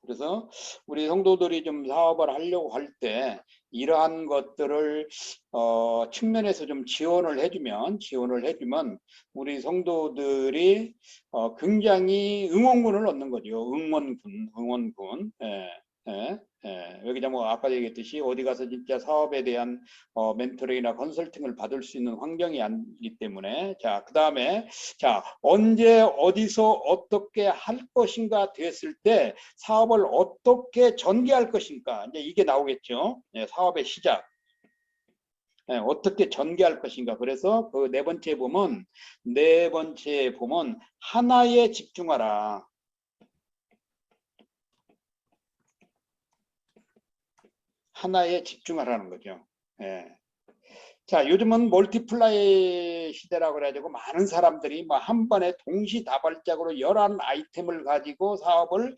그래서 우리 성도들이 좀 사업을 하려고 할 때 이러한 것들을 측면에서 좀 지원을 해주면 우리 성도들이 굉장히 응원군을 얻는 거죠. 응원군. 여기 뭐 아까 얘기했듯이 어디 가서 진짜 사업에 대한 멘토링이나 컨설팅을 받을 수 있는 환경이 아니기 때문에 자, 그 다음에 자, 언제 어디서 어떻게 할 것인가 됐을 때 사업을 어떻게 전개할 것인가 이제 이게 나오겠죠. 사업의 시작. 어떻게 전개할 것인가. 그래서 그 네 번째 보면 하나에 집중하라. 하나에 집중하라는 거죠. 자, 요즘은 멀티플라이 시대라고 그래가지고 많은 사람들이 뭐 한 번에 동시다발적으로 여러 아이템을 가지고 사업을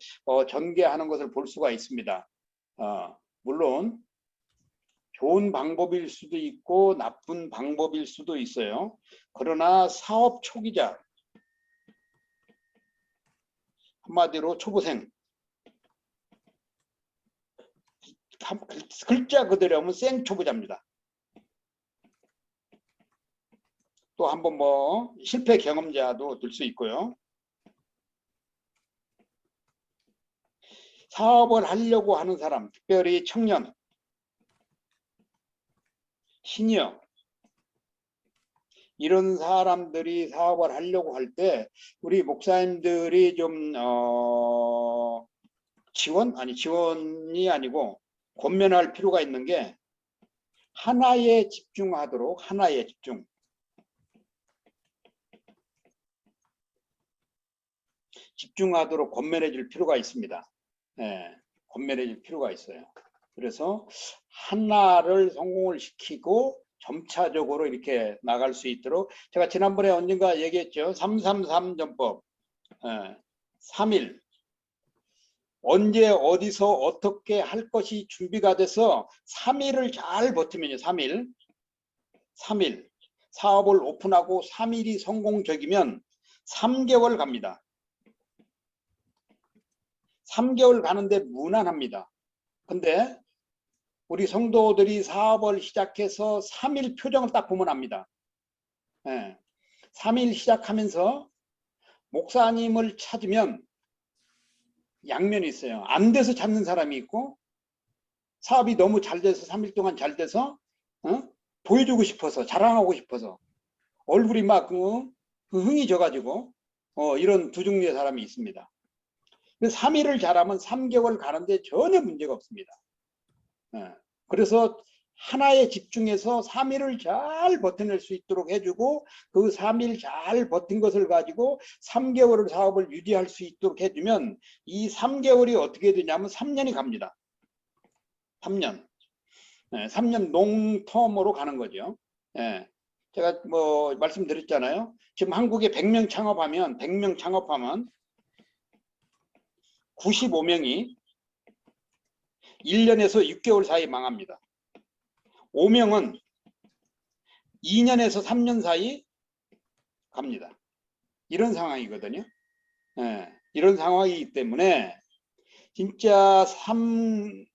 전개하는 것을 볼 수가 있습니다. 물론 좋은 방법일 수도 있고 나쁜 방법일 수도 있어요. 그러나 사업 초기자, 한마디로 초보생, 글자 그대로 하면 생초보자입니다. 또 한번 뭐 실패 경험자도 될 수 있고요. 사업을 하려고 하는 사람, 특별히 청년, 시니어 이런 사람들이 사업을 하려고 할 때 우리 목사님들이 좀 지원이 아니고 권면할 필요가 있는 게 하나에 집중하도록 하나에 집중하도록 권면해 줄 필요가 있습니다. 권면해 줄 필요가 있어요. 그래서 하나를 성공을 시키고 점차적으로 이렇게 나갈 수 있도록 제가 지난번에 언젠가 얘기했죠. 333전법 3일 언제 어디서 어떻게 할 것이 준비가 돼서 3일을 잘 버티면요. 3일 사업을 오픈하고 3일이 성공적이면 3개월 갑니다. 3개월 가는데 무난합니다. 근데 우리 성도들이 사업을 시작해서 3일 표정을 딱 보면 압니다. 3일 시작하면서 목사님을 찾으면 양면이 있어요. 안 돼서 찾는 사람이 있고, 사업이 너무 잘 돼서 3일 동안 잘 돼서 보여주고 싶어서, 자랑하고 싶어서 얼굴이 막 흥이 져가지고 이런 두 종류의 사람이 있습니다. 3일을 잘하면 3개월 가는데 전혀 문제가 없습니다. 그래서 하나에 집중해서 3일을 잘 버텨낼 수 있도록 해주고, 그 3일 잘 버틴 것을 가지고 3개월을 사업을 유지할 수 있도록 해주면 이 3개월이 어떻게 되냐면 3년이 갑니다. 3년. 3년 롱텀으로 가는 거죠. 제가 뭐 말씀드렸잖아요. 지금 한국에 100명 창업하면 95명이 1년에서 6개월 사이 망합니다. 5명은 2년에서 3년 사이 갑니다. 이런 상황이거든요. 이런 상황이기 때문에 진짜 3일,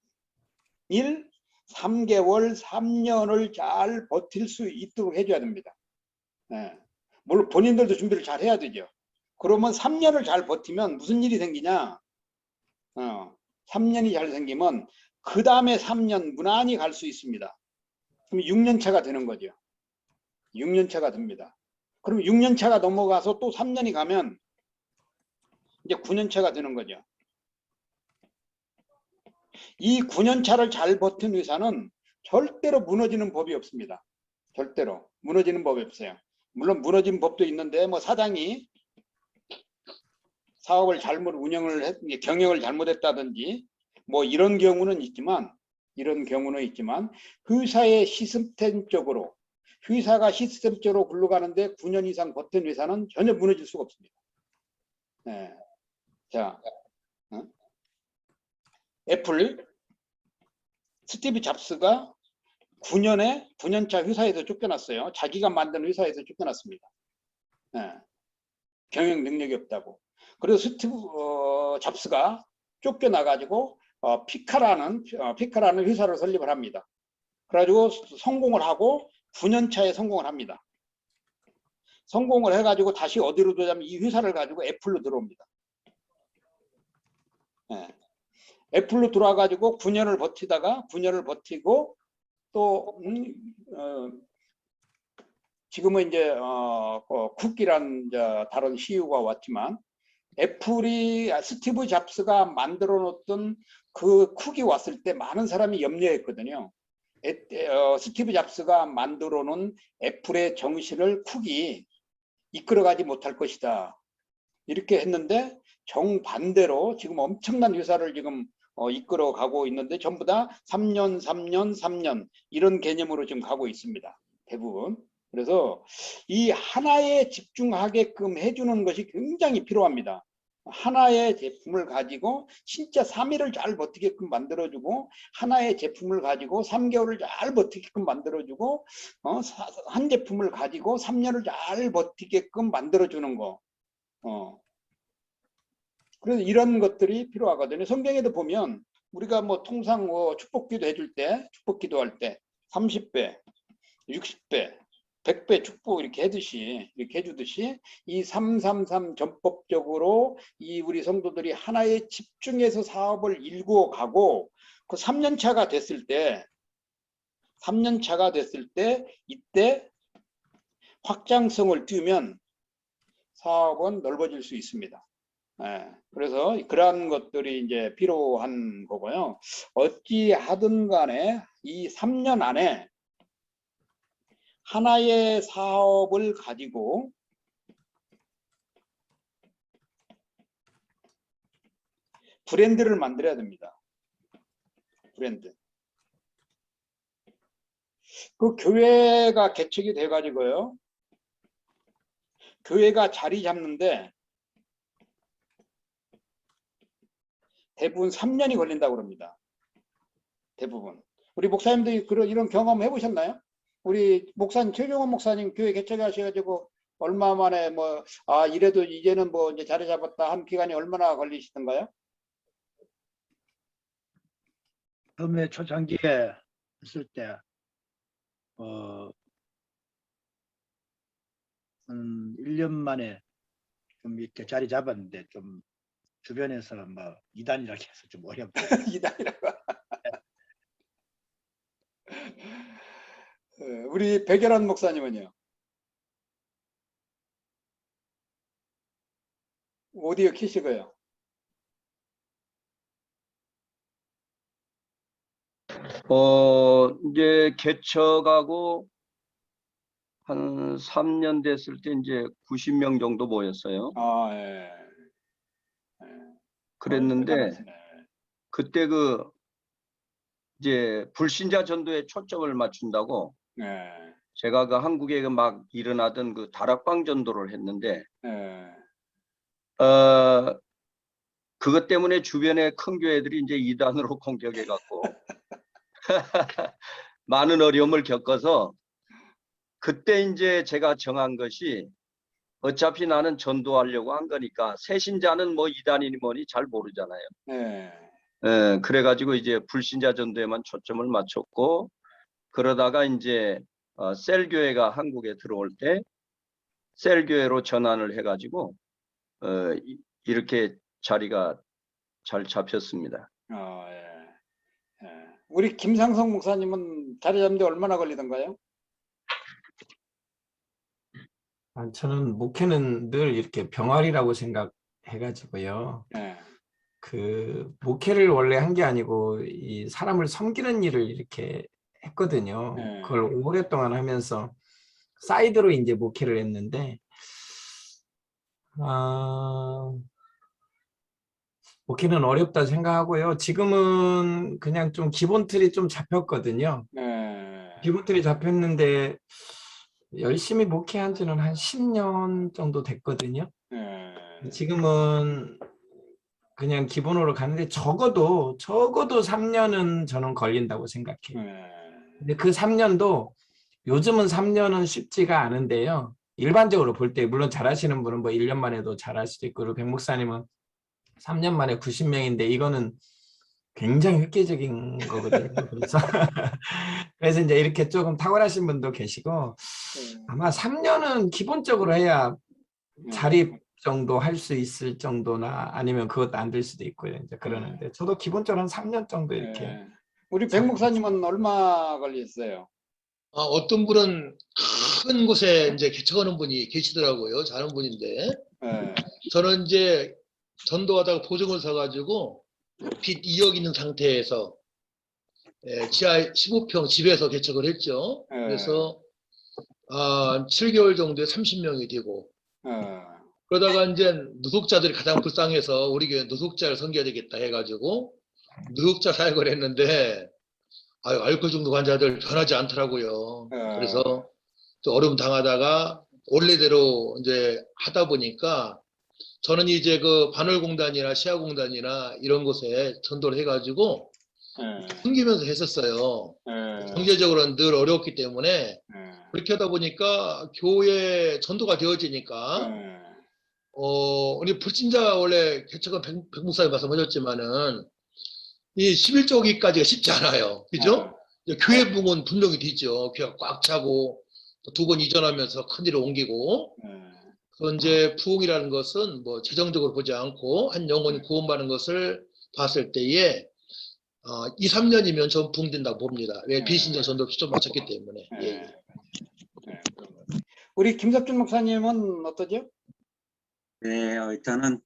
3개월, 3년을 잘 버틸 수 있도록 해줘야 됩니다. 물론 본인들도 준비를 잘 해야 되죠. 그러면 3년을 잘 버티면 무슨 일이 생기냐? 3년이 잘 생기면 그 다음에 3년 무난히 갈 수 있습니다. 그럼 6년 차가 되는 거죠. 6년 차가 됩니다. 그럼 6년 차가 넘어가서 또 3년이 가면 이제 9년 차가 되는 거죠. 이 9년 차를 잘 버틴 회사는 절대로 무너지는 법이 없습니다. 절대로 무너지는 법이 없어요. 물론 무너진 법도 있는데, 뭐 사장이 사업을 잘못 경영을 잘못했다든지 뭐 이런 경우는 있지만, 회사가 시스템적으로 굴러가는데 9년 이상 버틴 회사는 전혀 무너질 수가 없습니다. 자, 애플 스티브 잡스가 9년차 회사에서 쫓겨났어요. 자기가 만든 회사에서 쫓겨났습니다. 경영 능력이 없다고. 그래서 스티브 잡스가 쫓겨나가지고 피카라는 회사를 설립을 합니다. 그래가지고 성공을 하고 9년차에 성공을 합니다. 성공을 해가지고 다시 어디로 들어가면 이 회사를 가지고 애플로 들어옵니다. 애플로 들어와가지고 9년을 버티고 또 지금은 이제 쿡이란 다른 CEO가 왔지만, 애플이 스티브 잡스가 만들어 놓던 그 쿡이 왔을 때 많은 사람이 염려했거든요. 스티브 잡스가 만들어 놓은 애플의 정신을 쿡이 이끌어가지 못할 것이다, 이렇게 했는데, 정반대로 지금 엄청난 회사를 지금 이끌어 가고 있는데, 전부 다 3년 이런 개념으로 지금 가고 있습니다. 대부분. 그래서 이 하나에 집중하게끔 해주는 것이 굉장히 필요합니다. 하나의 제품을 가지고 진짜 3일을 잘 버티게끔 만들어주고, 하나의 제품을 가지고 3개월을 잘 버티게끔 만들어주고, 한 제품을 가지고 3년을 잘 버티게끔 만들어주는 거. 그래서 이런 것들이 필요하거든요. 성경에도 보면 우리가 뭐 통상 축복기도 해줄 때, 축복기도할 때 30배, 60배, 100배 축복 이렇게 해주듯이 이 333 전법적으로 이 우리 성도들이 하나에 집중해서 사업을 일구어 가고, 그 3년 차가 됐을 때 이때 확장성을 띄우면 사업은 넓어질 수 있습니다. 그래서 그러한 것들이 이제 필요한 거고요. 어찌 하든 간에 이 3년 안에 하나의 사업을 가지고 브랜드를 만들어야 됩니다. 브랜드. 그 교회가 개척이 돼 가지고요, 교회가 자리 잡는데 대부분 3년이 걸린다고 그럽니다. 대부분. 우리 목사님들이 이런 경험 해보셨나요? 우리 목사님, 최종원 목사님 교회 개척하셔가지고 얼마 만에 이래도 이제는 이제 자리 잡았다 한 기간이 얼마나 걸리시던가요? 처음에 초창기에 했을 때 한 1년 만에 좀 이렇게 자리 잡았는데 좀 주변에서 이단이라고 해서 좀 어렵다. 이단이라고. 우리 백열한 목사님은요? 오디오 키시고요. 이제 개척하고 한 3년 됐을 때 이제 90명 정도 모였어요. 아, 예. 그랬는데 그때 이제 불신자 전도에 초점을 맞춘다고 제가 한국에 막 일어나던 다락방 전도를 했는데 그것 때문에 주변에 큰 교회들이 이제 이단으로 공격해 갖고 많은 어려움을 겪어서 그때 이제 제가 정한 것이 어차피 나는 전도하려고 한 거니까 새신자는 이단이니 뭐니 잘 모르잖아요. 그래가지고 이제 불신자 전도에만 초점을 맞췄고 그러다가 이제 셀교회가 한국에 들어올 때 셀교회로 전환을 해가지고 이렇게 자리가 잘 잡혔습니다. 우리 김상성 목사님은 자리 잡는 데 얼마나 걸리던가요? 저는 목회는 늘 이렇게 병아리라고 생각해가지고요. 목회를 원래 한 게 아니고 이 사람을 섬기는 일을 이렇게 했거든요. 그걸 오랫동안 하면서 사이드로 이제 목회를 했는데 목회는 어렵다 생각하고요. 지금은 그냥 좀 기본 틀이 좀 잡혔거든요. 기본 틀이 잡혔는데 열심히 목회한 지는 한 10년 정도 됐거든요. 지금은 그냥 기본으로 가는데 적어도 3년은 저는 걸린다고 생각해요. 근데 그 3년도 요즘은 3년은 쉽지가 않은데요. 일반적으로 볼 때 물론 잘하시는 분은 1년 만에도 잘할 수도 있고 그리고 백 목사님은 3년 만에 90명인데 이거는 굉장히 획기적인 거거든요. 그래서 이제 이렇게 조금 탁월하신 분도 계시고 아마 3년은 기본적으로 해야 자립 정도 할 수 있을 정도나 아니면 그것도 안 될 수도 있고요. 이제 그러는데 저도 기본적으로 한 3년 정도 이렇게. 우리 백 목사님은 얼마 걸렸어요? 어떤 분은 큰 곳에 이제 개척하는 분이 계시더라고요. 잘하는 분인데 저는 이제 전도하다가 보증을 사가지고 빚 2억 있는 상태에서 지하 15평 집에서 개척을 했죠. 그래서 7개월 정도에 30명이 되고 그러다가 이제 노숙자들이 가장 불쌍해서 우리 교회 노숙자를 섬겨야 되겠다 해가지고 노숙자 사역을 했는데 알코올 중독 환자들 변하지 않더라고요. 그래서 또 어려움 당하다가 원래대로 이제 하다 보니까 저는 이제 반월공단이나 시아공단이나 이런 곳에 전도를 해가지고 섬기면서 했었어요. 경제적으로는 늘 어려웠기 때문에 그렇게 하다 보니까 교회 전도가 되어지니까 우리 불신자 원래 개척은 백 목사님 말씀하셨지만은 이 11조기까지가 쉽지 않아요. 그죠? 교회 부흥은 분명히 되죠. 교회가 꽉 차고 두 번 이전하면서 큰 일을 옮기고 이제 부흥이라는 것은 재정적으로 보지 않고 한 영혼이 구원받는 것을 봤을 때에 2, 3년이면 전 부흥된다고 봅니다. 왜 비신자 전도 초점 맞췄기 때문에. 우리 김석준 목사님은 어떠죠? 네, 일단은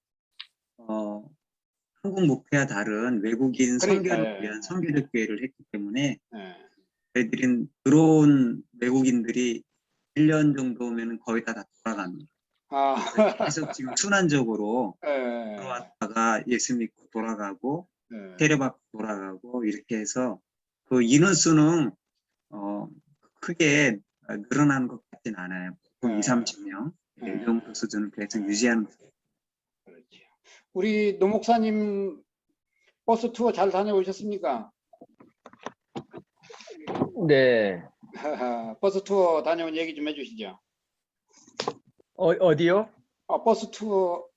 한국 목회와 다른 외국인 선교를 위한 선교적 교회를 했기 때문에 저희들은 들어온 외국인들이 1년 정도면 거의 다 돌아갑니다. 계속 지금 순환적으로 들어왔다가 예수 믿고 돌아가고 세례받고 돌아가고 이렇게 해서 그 인원수는 크게 늘어나는 것 같지는 않아요. 보통 2, 30명 이 정도 수준을 계속 유지하는. 우리 노 목사님 버스 투어 잘 다녀오셨습니까? 네. 버스 투어 다녀온 얘기 좀 해주시죠. 어디요? 버스 투어.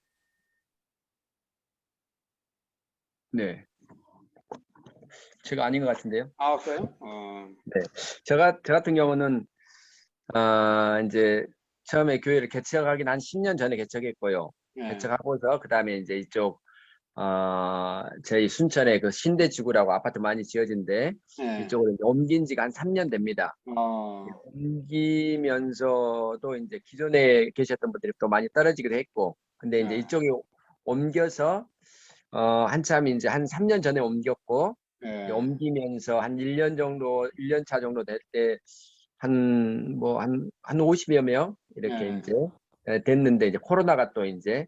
네. 제가 아닌 것 같은데요. 아, 그래요? 저 같은 경우는 이제 처음에 교회를 개척하긴 한 10년 전에 개척했고요. 네. 개척하고서 그다음에 이제 이쪽 저희 순천에 그 신대지구라고 아파트 많이 지어진데 네. 이쪽으로 이제 옮긴 지가 한 3년 됩니다. 어. 옮기면서도 이제 기존에 계셨던 분들이 또 많이 떨어지기도 했고, 근데 이제 네. 이쪽에 옮겨서 한참 이제 한 3년 전에 옮겼고, 네. 이제 옮기면서 한 1년 정도, 1년 차 정도 될 때 한 50여 명 이렇게 네. 이제 됐는데, 이제 코로나가 또 이제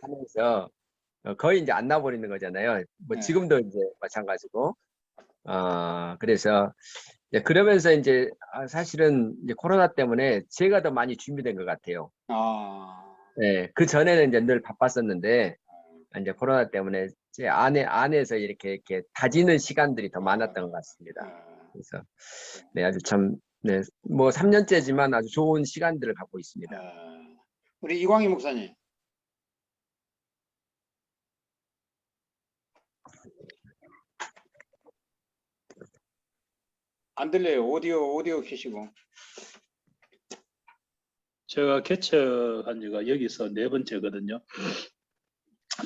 하면서 거의 이제 안 나버리는 거잖아요. 뭐 네. 지금도 이제 마찬가지고. 그래서 이제 그러면서 이제 사실은 이제 코로나 때문에 제가 더 많이 준비된 것 같아요. 네, 그 전에는 이제 늘 바빴었는데 이제 코로나 때문에 제 안에서 이렇게 다지는 시간들이 더 많았던 것 같습니다. 그래서 네, 아주 참, 네, 뭐 3년째지만 아주 좋은 시간들을 갖고 있습니다. 우리 이광희 목사님. 안 들려요. 오디오 켜시고. 제가 개척한 지가 여기서 4번째거든요.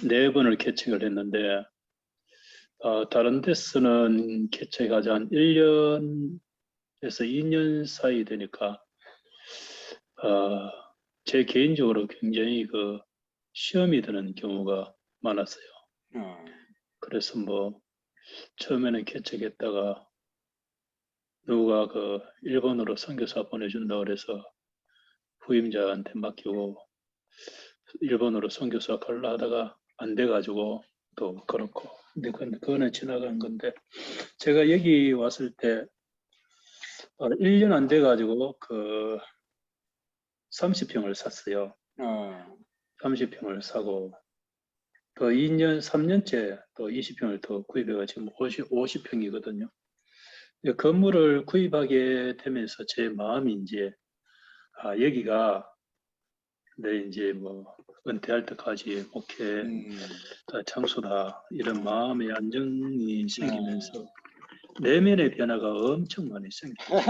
4번을 개척을 했는데 다른 데서는 개척하자 한 1년에서 2년 사이 되니까 제 개인적으로 굉장히 그 시험이 드는 경우가 많았어요. 그래서 뭐 처음에는 개척했다가 누가 그 일본으로 선교사 보내준다 그래서 후임자한테 맡기고 일본으로 선교사 가려 하다가 안 돼가지고 또 그렇고, 근데 그거는 지나간 건데, 제가 여기 왔을 때 1년 안 돼가지고 그 30평을 샀어요. 30평을 사고 또 2년 3년째 또 20평을 더 구입해가 지금 50평이거든요. 건물을 구입하게 되면서 제 마음이 이제 여기가 내 이제 뭐 은퇴할 때까지 목회 장소다, 이런 마음의 안정이 생기면서 내면의 변화가 엄청 많이 생겨요.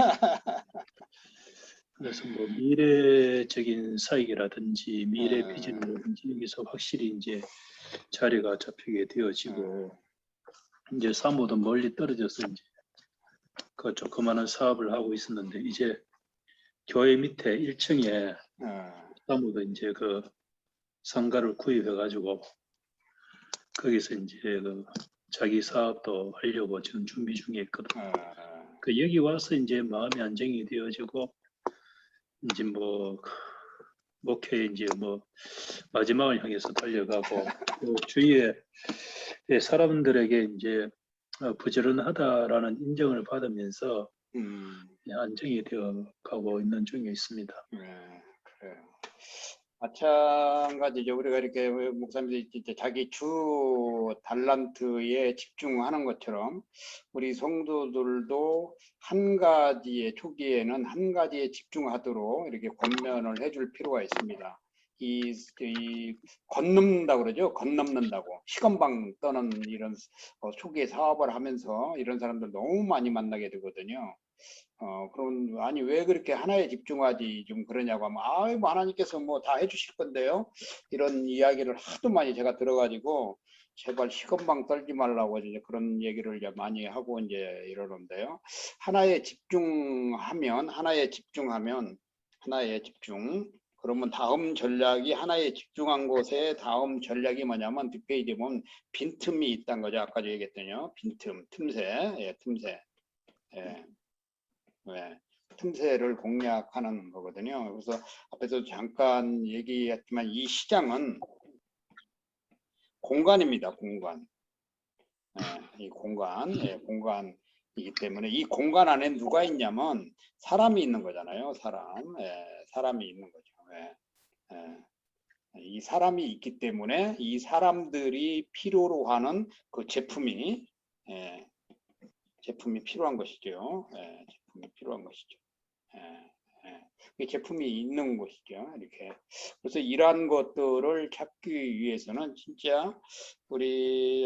그래서 뭐 미래적인 사역이라든지 미래 비전이라든지 여기서 확실히 이제 자리가 잡히게 되어지고, 이제 사모도 멀리 떨어져서 이제 그 조그마한 사업을 하고 있었는데, 이제 교회 밑에 1층에 사모도 이제 그 상가를 구입해 가지고 거기서 이제 그 자기 사업도 하려고 지금 준비 중에 있거든요. 그 여기 와서 이제 마음의 안정이 되어지고, 이제 뭐 목회 이제 뭐 마지막을 향해서 달려가고, 또 주위에 사람들에게 이제 부지런하다라는 인정을 받으면서 안정이 되어 가고 있는 중에 있습니다. 그래요. 마찬가지죠. 우리가 이렇게 목사님들이 진짜 자기 주 달란트에 집중하는 것처럼 우리 성도들도 한 가지의 초기에는 한 가지에 집중하도록 이렇게 권면을 해줄 필요가 있습니다. 이 건넘는다 그러죠. 건넘는다고 시건방 떠는 이런 초기에 사업을 하면서 이런 사람들 너무 많이 만나게 되거든요. 그럼 아니 왜 그렇게 하나에 집중하지 좀 그러냐고 하면 뭐 하나님께서 뭐 다 해주실 건데요. 이런 이야기를 하도 많이 제가 들어가지고 제발 시건방 떨지 말라고 이제 그런 얘기를 이제 많이 하고 이제 이러는데요. 하나에 집중하면 그러면 다음 전략이 하나에 집중한 곳에 다음 전략이 뭐냐면 뒷페이지에 보면 빈틈이 있다는 거죠. 아까 얘기했더니요. 틈새. 틈새를 공략하는 거거든요. 그래서 앞에서 잠깐 얘기했지만 이 시장은 공간입니다. 공간. 이 공간이기 때문에 이 공간 안에 누가 있냐면 사람이 있는 거잖아요. 사람이 있는 거죠. 이 사람이 있기 때문에 이 사람들이 필요로 하는 그 제품이 필요한 것이죠. 제품이 필요한 것이죠. 이 제품이 있는 것이죠. 이렇게. 그래서 이러한 것들을 찾기 위해서는 진짜 우리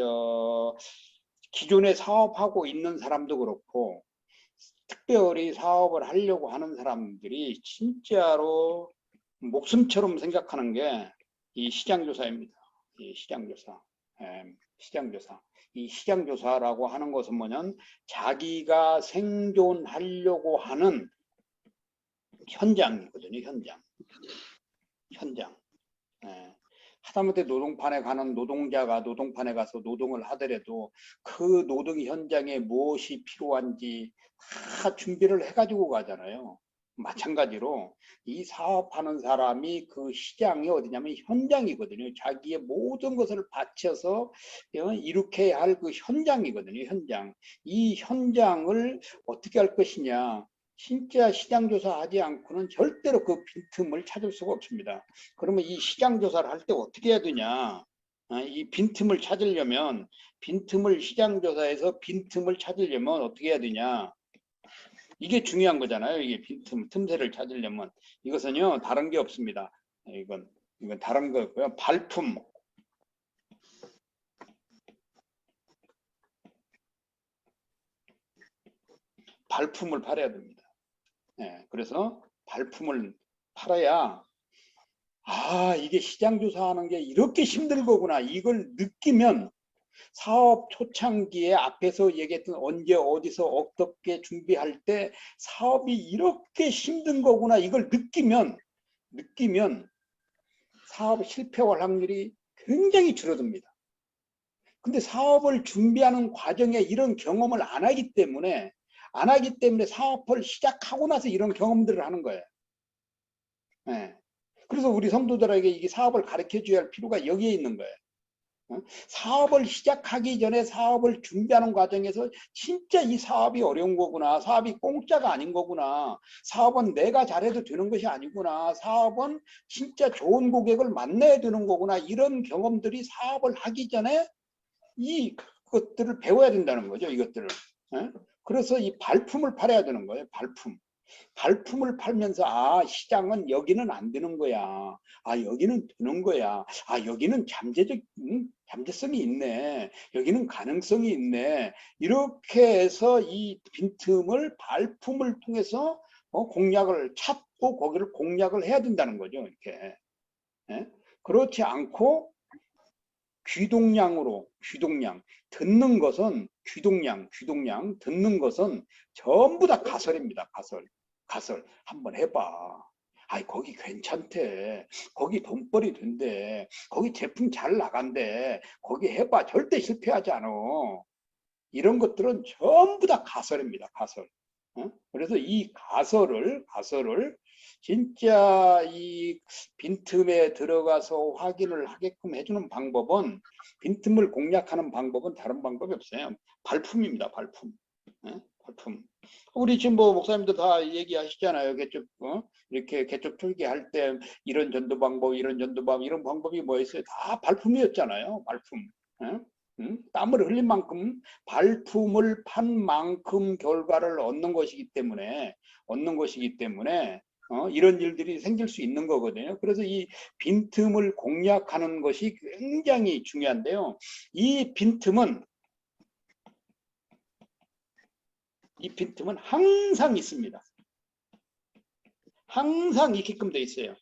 기존에 사업하고 있는 사람도 그렇고 특별히 사업을 하려고 하는 사람들이 진짜로 목숨처럼 생각하는 게 이 시장조사입니다. 이 시장조사. 시장조사. 이 시장조사라고 하는 것은 뭐냐면 자기가 생존하려고 하는 현장이거든요. 현장. 하다못해 노동판에 가는 노동자가 노동판에 가서 노동을 하더라도 그 노동 현장에 무엇이 필요한지 다 준비를 해가지고 가잖아요. 마찬가지로 이 사업하는 사람이 그 시장이 어디냐면 현장이거든요. 자기의 모든 것을 바쳐서 일으켜야 할 그 현장이거든요. 현장. 이 현장을 어떻게 할 것이냐. 진짜 시장조사 하지 않고는 절대로 그 빈틈을 찾을 수가 없습니다. 그러면 이 시장조사를 할 때 어떻게 해야 되냐. 이 빈틈을 찾으려면 시장조사에서 빈틈을 찾으려면 어떻게 해야 되냐. 이게 중요한 거잖아요. 이게 틈새를 찾으려면. 이것은요, 다른 게 없습니다. 이건 다른 거고요. 발품을 팔아야 됩니다. 그래서 발품을 팔아야, 이게 시장조사하는 게 이렇게 힘든 거구나. 이걸 느끼면 사업 초창기에 앞에서 얘기했던 언제 어디서 어떻게 준비할 때 사업이 이렇게 힘든 거구나. 이걸 느끼면 사업 실패할 확률이 굉장히 줄어듭니다. 근데 사업을 준비하는 과정에 이런 경험을 안 하기 때문에 사업을 시작하고 나서 이런 경험들을 하는 거예요. 그래서 우리 성도들에게 이게 사업을 가르쳐 줘야 할 필요가 여기에 있는 거예요. 사업을 시작하기 전에 사업을 준비하는 과정에서 진짜 이 사업이 어려운 거구나. 사업이 공짜가 아닌 거구나. 사업은 내가 잘해도 되는 것이 아니구나. 사업은 진짜 좋은 고객을 만나야 되는 거구나. 이런 경험들이 사업을 하기 전에 이것들을 배워야 된다는 거죠. 이것들을. 그래서 이 발품을 팔아야 되는 거예요. 발품을 팔면서 시장은 여기는 안 되는 거야. 여기는 되는 거야. 여기는 잠재성이 있네. 여기는 가능성이 있네. 이렇게 해서 이 빈틈을 발품을 통해서 공략을 찾고 거기를 공략을 해야 된다는 거죠. 이렇게. 그렇지 않고 귀동량 듣는 것은 귀동량 듣는 것은 전부 다 가설입니다. 가설 한번 해봐. 거기 괜찮대. 거기 돈벌이 된대. 거기 제품 잘 나간대. 거기 해봐. 절대 실패하지 않아. 이런 것들은 전부 다 가설입니다. 가설. 그래서 이 가설을 진짜 이 빈틈에 들어가서 확인을 하게끔 해주는 방법은, 빈틈을 공략하는 방법은 다른 방법이 없어요. 발품입니다. 발품. 우리 지금 목사님도 다 얘기하시잖아요. 이렇게 개척 초기 할 때 이런 전도 방법, 이런 방법이 뭐였어요? 다 발품이었잖아요. 발품. 땀을 흘린 만큼, 발품을 판 만큼 결과를 얻는 것이기 때문에 이런 일들이 생길 수 있는 거거든요. 그래서 이 빈틈을 공략하는 것이 굉장히 중요한데요. 이 빈틈은 항상 있습니다. 항상 있게끔 돼 있어요.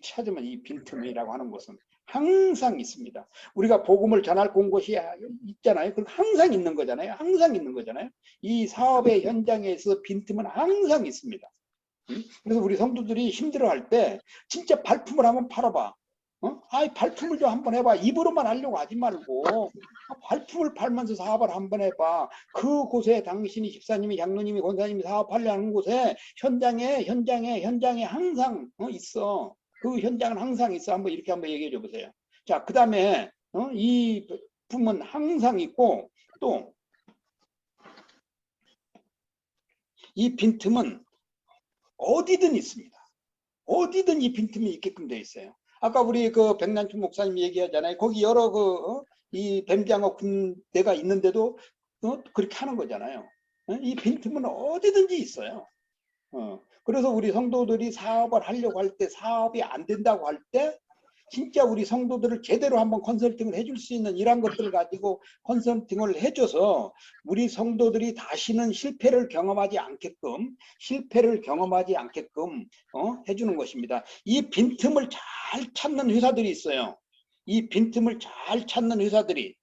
찾으면 이 빈틈이라고 하는 것은 항상 있습니다. 우리가 복음을 전할 곳이 있잖아요. 그럼 항상 있는 거잖아요. 이 사업의 현장에서 빈틈은 항상 있습니다. 그래서 우리 성도들이 힘들어할 때 진짜 발품을 한번 팔아봐. 발품을 좀 한번 해봐. 입으로만 하려고 하지 말고 발품을 팔면서 사업을 한번 해봐. 그곳에 당신이 집사님이, 장로님이, 권사님이 사업하려는 곳에 현장에 항상 있어. 그 현장은 항상 있어. 한번 이렇게 한번 얘기해 줘 보세요. 자, 그 다음에 이 품은 항상 있고, 또 이 빈틈은 어디든 있습니다. 어디든 이 빈틈이 있게끔 돼 있어요. 아까 우리 그 백난춘 목사님 얘기하잖아요. 거기 여러 이 뱀장어 군대가 있는데도 그렇게 하는 거잖아요. 이 빈틈은 어디든지 있어요. 그래서 우리 성도들이 사업을 하려고 할 때, 사업이 안 된다고 할 때 진짜 우리 성도들을 제대로 한번 컨설팅을 해줄 수 있는 이런 것들을 가지고 컨설팅을 해줘서 우리 성도들이 다시는 실패를 경험하지 않게끔 해주는 것입니다. 이 빈틈을 잘 찾는 회사들이 있어요. 이 빈틈을 잘 찾는 회사들이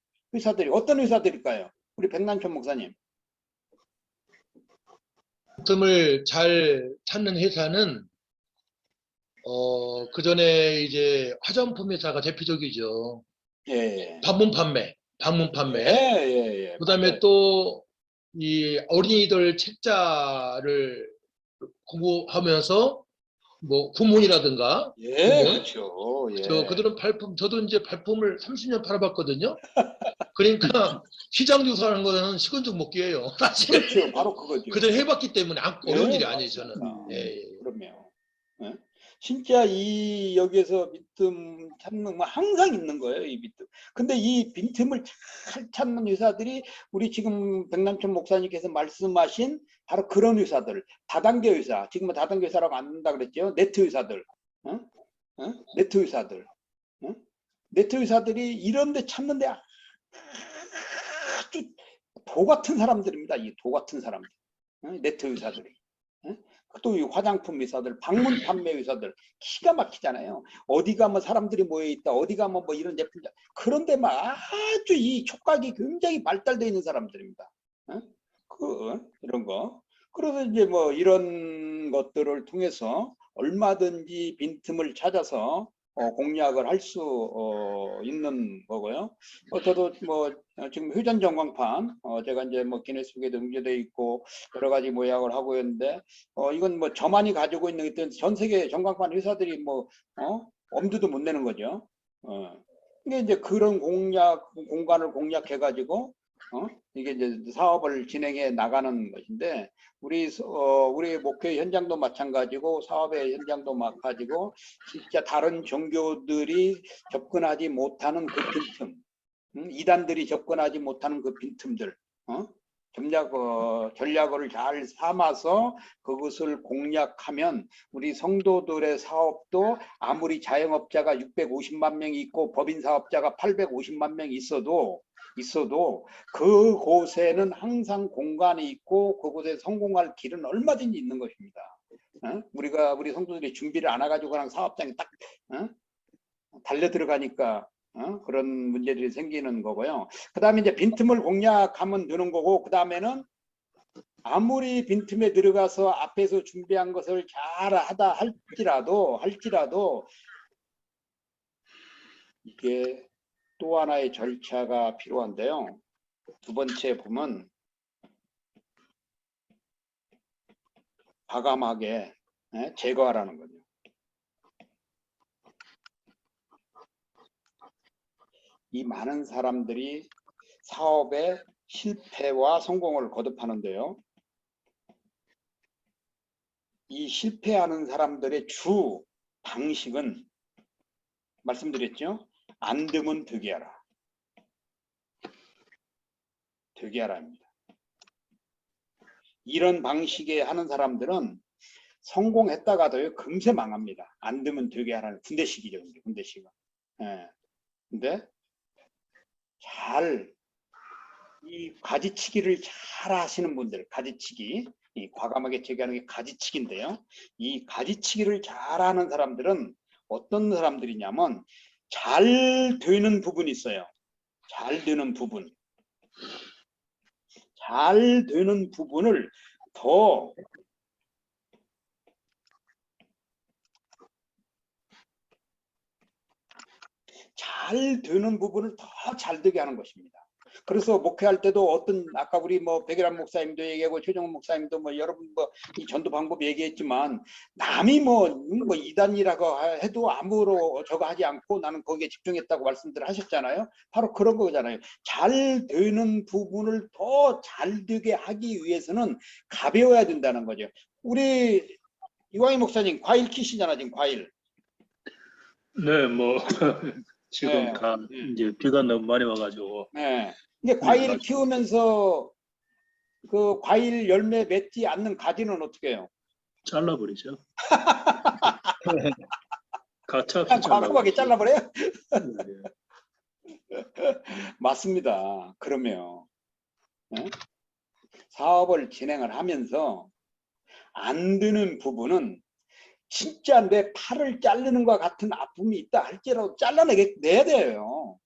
어떤 회사들일까요? 우리 백난천 목사님. 빈틈을 잘 찾는 회사는 그 전에 이제 화장품 회사가 대표적이죠. 예. 방문 판매. 예. 그다음에 또 이 어린이들 책자를 공부하면서 뭐 구몬이라든가. 예, 그렇죠. 예. 그들은 발품, 저도 이제 발품을 30년 팔아봤거든요. 그러니까 시장 조사하는 거는 식은죽 먹기예요. 사실. 그렇죠. 바로 그거죠. 그전 해봤기 때문에 어려운 일이 아니에요, 맞습니다. 저는. 예. 그럼요. 예? 진짜 이 여기에서 빈틈 찾는 거 항상 있는 거예요, 이 빈틈. 근데 이 빈틈을 잘 찾는 회사들이 우리 지금 백남천 목사님께서 말씀하신 바로 그런 회사들, 다단계 회사, 지금은 다단계 회사라고 안 한다 그랬죠. 네트 회사들, 네트 회사들, 네트 회사들이 이런 데 찾는데 아주 도 같은 사람들입니다. 이 도 같은 사람들, 네트 회사들이. 또 이 화장품 회사들, 방문 판매 회사들 기가 막히잖아요. 어디 가면 사람들이 모여 있다, 어디 가면 뭐 이런 제품, 그런데 막 아주 이 촉각이 굉장히 발달되어 있는 사람들입니다. 이런 거. 그래서 이제 뭐 이런 것들을 통해서 얼마든지 빈틈을 찾아서 공략을 할 수 있는 거고요. 저도 뭐 지금 휴전 전광판 제가 이제 뭐 기네스북에도 등재되어 있고 여러 가지 모양을 하고 있는데 이건 뭐 저만이 가지고 있는 전 세계 전광판 회사들이 뭐 엄두도 못 내는 거죠. 이게 이제 그런 공간을 공략해 가지고 이게 이제 사업을 진행해 나가는 것인데 우리 목회 현장도 마찬가지고 사업의 현장도 마찬가지고 진짜 다른 종교들이 접근하지 못하는 그 빈틈, 이단들이 접근하지 못하는 그 빈틈들, 전략을 잘 삼아서 그것을 공략하면 우리 성도들의 사업도 아무리 자영업자가 650만 명이 있고 법인 사업자가 850만 명이 있어도 그곳에는 항상 공간이 있고 그곳에 성공할 길은 얼마든지 있는 것입니다. 우리 성도들이 준비를 안 해가지고 그냥 사업장에 딱 달려 들어가니까 그런 문제들이 생기는 거고요. 그 다음에 이제 빈틈을 공략하면 되는 거고, 그 다음에는 아무리 빈틈에 들어가서 앞에서 준비한 것을 잘 하다 할지라도 이게 또 하나의 절차가 필요한데요. 두 번째 보면 과감하게 제거하라는 거죠. 이 많은 사람들이 사업의 실패와 성공을 거듭하는데요. 이 실패하는 사람들의 주 방식은 말씀드렸죠. 안 되면 되게 하라. 되게 하라입니다. 이런 방식에 하는 사람들은 성공했다가도 금세 망합니다. 안 되면 되게 하라는 군대식이죠. 군대식은. 근데 이 가지치기를 잘 하시는 분들, 가지치기, 이 과감하게 제기하는 게 가지치기인데요. 이 가지치기를 잘하는 사람들은 어떤 사람들이냐면 잘 되는 부분이 있어요. 잘 되는 부분. 잘 되는 부분을 더 잘 되는 부분을 더 잘 되게 하는 것입니다. 그래서 목회할 때도 아까 우리 뭐 백일환 목사님도 얘기하고 최정훈 목사님도 뭐 여러분 뭐 이 전도 방법 얘기했지만 남이 뭐 이단이라고 해도 아무로 저거 하지 않고 나는 거기에 집중했다고 말씀들 하셨잖아요. 바로 그런 거잖아요. 잘 되는 부분을 더 잘 되게 하기 위해서는 가벼워야 된다는 거죠. 우리 이광희 목사님 과일 키시잖아. 지금 과일. 네, 뭐 지금 네. 다 이제 비가 너무 많이 와가지고. 네. 근데 과일 키우면서 그 과일 열매 맺지 않는 가지는 어떻게 해요? 잘라버리죠. 가차 없이 그냥 과감하게 잘라버려요? 네. 맞습니다. 그러면 사업을 진행을 하면서 안 되는 부분은 진짜 내 팔을 자르는 것 같은 아픔이 있다 할지라도 잘라내야 돼요.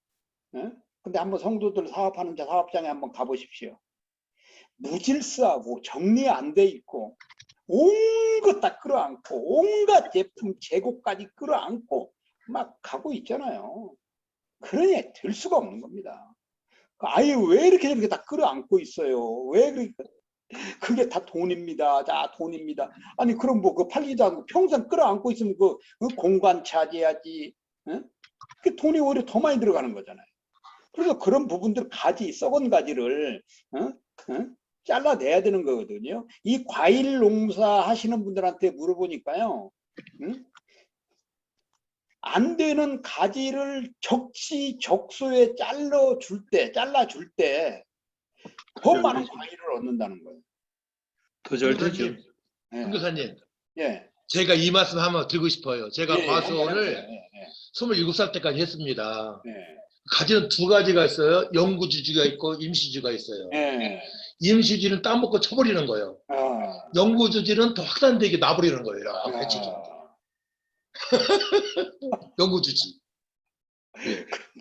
근데 한번 성도들 사업하는 사업장에 한번 가보십시오. 무질서하고 정리 안 돼 있고 온것 다 끌어안고 온갖 제품 재고까지 끌어안고 막 가고 있잖아요. 그러니 될 수가 없는 겁니다. 아예 왜 이렇게 저렇게 다 끌어안고 있어요? 왜 그게 다 돈입니다. 다 돈입니다. 아니 그럼 뭐 그 팔리지 않고 평생 끌어안고 있으면 그 공간 차지하지. 그 돈이 오히려 더 많이 들어가는 거잖아요. 그래서 그런 부분들 가지 썩은 가지를 잘라내야 되는 거거든요. 이 과일 농사 하시는 분들한테 물어보니까요. 안 되는 가지를 적시적소에 잘라줄 때 더 많은 과일을 얻는다는 거예요. 더 잘 되죠. 선교사님, 예. 제가 이 말씀 한번 드리고 싶어요. 제가 예, 과수원을 예. 27살 때까지 했습니다. 예. 가지는 두 가지가 있어요. 영구주지가 있고 임시주가 있어요. 예. 임시주는 따먹고 쳐버리는 거예요. 아. 영구주지는 더 확산되게 놔버리는 거예요. 이렇게 영구주지.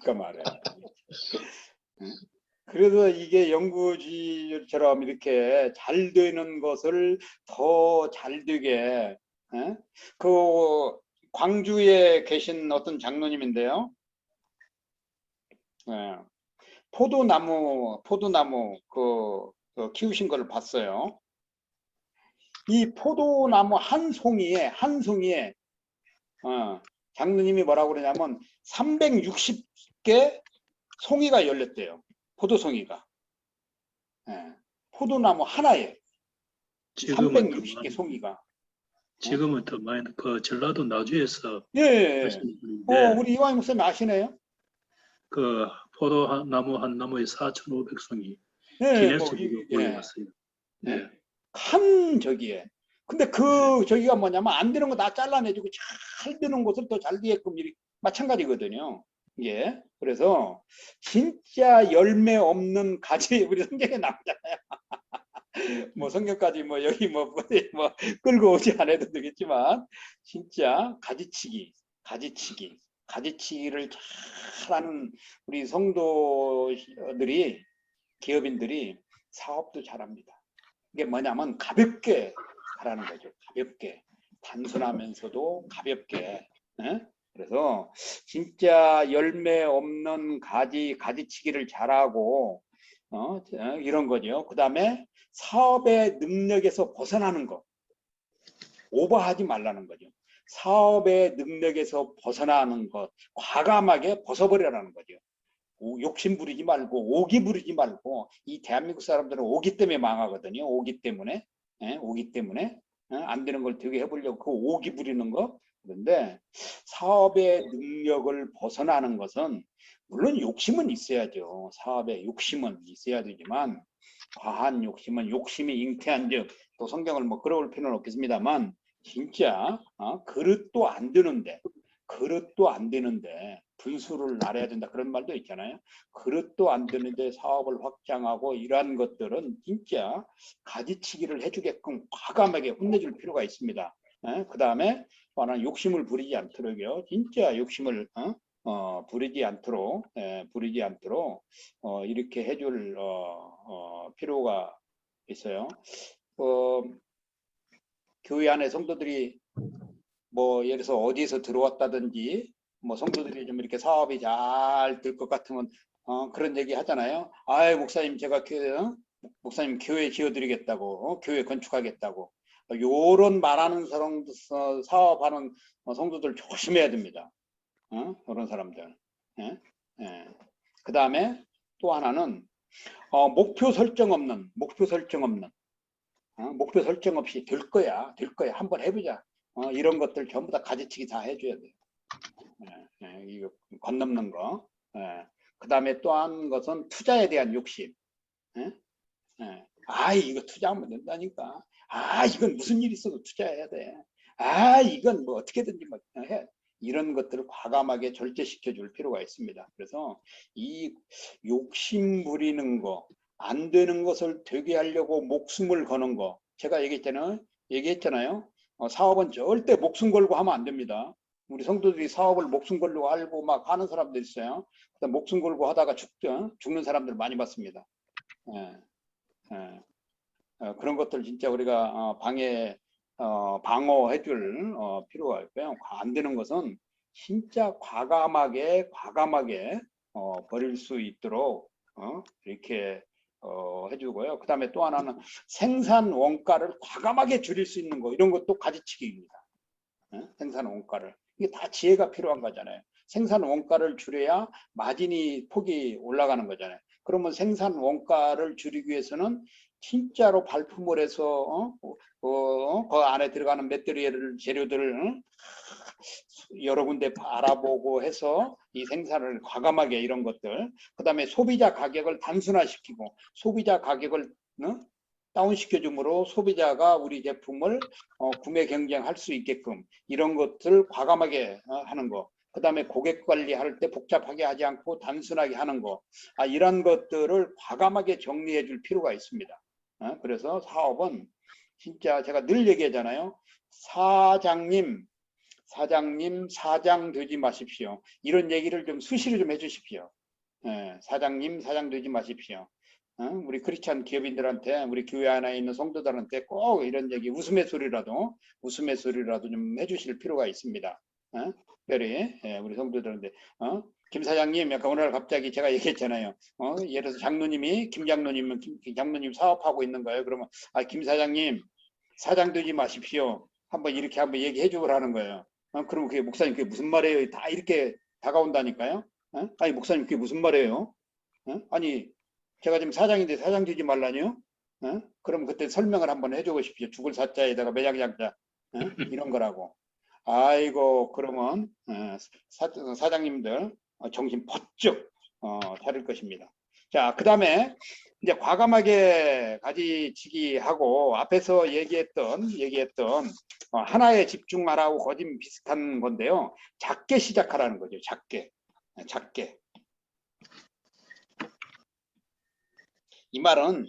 그러니까 말이야. 그래서 이게 연구지처럼 이렇게 잘 되는 것을 더 잘 되게, 그 광주에 계신 어떤 장로님인데요. 포도나무 그 키우신 걸 봤어요. 이 포도나무 한 송이에 장로님이 뭐라고 그러냐면 360개 송이가 열렸대요. 포도송이가. 포도나무 하나에 360개 송이가. 지금은 더 많이 그 전라도 나주에서 예. 하시는 분인데 우리 이화영 목사님 아시네요? 그 포도나무 한 나무에 4,500송이 예. 기네스 올려놨어요. 네. 큰 저기에. 근데 그 저기가 뭐냐면 안 되는 거 다 잘라내주고 잘 되는 곳을 더 잘 되게끔 마찬가지거든요. 예. 그래서 진짜 열매 없는 가지 우리 성경에 나오잖아요. 뭐 성경까지 뭐 여기 뭐 끌고 오지 않아도 되겠지만 진짜 가지치기를 잘하는 우리 성도들이 기업인들이 사업도 잘합니다. 이게 뭐냐면 가볍게 하라는 거죠. 가볍게 단순하면서도 가볍게. 그래서 진짜 열매 없는 가지치기를 잘하고 이런 거죠. 그 다음에 사업의 능력에서 벗어나는 거 오버하지 말라는 거죠. 사업의 능력에서 벗어나는 것 과감하게 벗어버리라는 거죠. 욕심 부리지 말고 오기 부리지 말고. 이 대한민국 사람들은 오기 때문에 망하거든요. 오기 때문에 안 되는 걸 되게 해보려고 그 오기 부리는 거. 그런데 사업의 능력을 벗어나는 것은 물론 욕심은 있어야죠. 사업에 욕심은 있어야 되지만 과한 욕심이 잉태한즉 또 성경을 뭐 끌어올 필요는 없겠습니다만 진짜 그릇도 안 되는데 분수를 나눠야 된다 그런 말도 있잖아요. 그릇도 안 되는데 사업을 확장하고 이러한 것들은 진짜 가지치기를 해주게끔 과감하게 혼내줄 필요가 있습니다. 그 다음에 하나는 욕심을 부리지 않도록요. 진짜 욕심을 부리지 않도록 이렇게 해줄 필요가 있어요. 교회 안에 성도들이 뭐 예를 들어서 어디에서 들어왔다든지 뭐 성도들이 좀 이렇게 사업이 잘 될 것 같으면 그런 얘기 하잖아요. 아이 목사님 제가 목사님 교회 지어드리겠다고 교회 건축하겠다고 요런 말하는 사람 사업하는 성도들 조심해야 됩니다. 그런 사람들. 그 다음에 또 하나는 목표 설정 없는 목표 설정 없이 될 거야 한번 해보자 이런 것들 전부 다 가지치기 다 해줘야 돼요. 이거 건넘는 거. 그 다음에 또 한 것은 투자에 대한 욕심. 이거 투자하면 된다니까. 이건 무슨 일 있어도 투자해야 돼. 이건 뭐 어떻게든지 뭐 해. 이런 것들을 과감하게 절제시켜 줄 필요가 있습니다. 그래서 이 욕심 부리는 거, 안 되는 것을 되게 하려고 목숨을 거는 거, 제가 얘기했잖아요. 사업은 절대 목숨 걸고 하면 안 됩니다. 우리 성도들이 사업을 목숨 걸고 알고 막 하는 사람들 있어요. 목숨 걸고 하다가 죽는 사람들 많이 봤습니다. 그런 것들 진짜 우리가 방어해 줄 필요가 있고요. 안 되는 것은 진짜 과감하게 버릴 수 있도록 이렇게 해주고요. 그 다음에 또 하나는 생산 원가를 과감하게 줄일 수 있는 거, 이런 것도 가지치기입니다. 생산 원가를. 이게 다 지혜가 필요한 거잖아요. 생산 원가를 줄여야 마진이 폭이 올라가는 거잖아요. 그러면 생산 원가를 줄이기 위해서는 진짜로 발품을 해서 그 안에 들어가는 매트리얼 재료들을 여러 군데 알아보고 해서 이 생산을 과감하게, 이런 것들, 그 다음에 소비자 가격을 단순화시키고 소비자 가격을 다운시켜줌으로 소비자가 우리 제품을 구매 경쟁할 수 있게끔 이런 것들 과감하게 하는 거. 그 다음에 고객 관리할 때 복잡하게 하지 않고 단순하게 하는 거. 이런 것들을 과감하게 정리해 줄 필요가 있습니다. 그래서 사업은 진짜 제가 늘 얘기하잖아요. 사장님 사장 되지 마십시오. 이런 얘기를 좀 수시로 좀 해주십시오. 사장님 사장 되지 마십시오. 우리 크리스찬 기업인들한테, 우리 교회 안에 있는 성도들한테 꼭 이런 얘기, 웃음의 소리라도 좀 해주실 필요가 있습니다. 특별히 우리 성도들한테 김 사장님, 약간 오늘 갑자기 제가 얘기했잖아요. 예를 들어서 김 장로님 사업하고 있는 거예요. 그러면 김 사장님 사장 되지 마십시오. 한번 얘기해 주라는 거예요. 그럼 그게 목사님 그게 무슨 말이에요? 다 이렇게 다가온다니까요. 아니 목사님 그게 무슨 말이에요? 아니 제가 지금 사장인데 사장 되지 말라니요? 그럼 그때 설명을 한번 해주고 싶죠. 죽을 사자에다가 매장장자 이런 거라고. 아이고 그러면 사장님들 정신 번쩍 차릴 것입니다. 자, 그 다음에 이제 과감하게 가지치기 하고 앞에서 얘기했던 하나에 집중하라고 거진 비슷한 건데요. 작게 시작하라는 거죠. 작게. 이 말은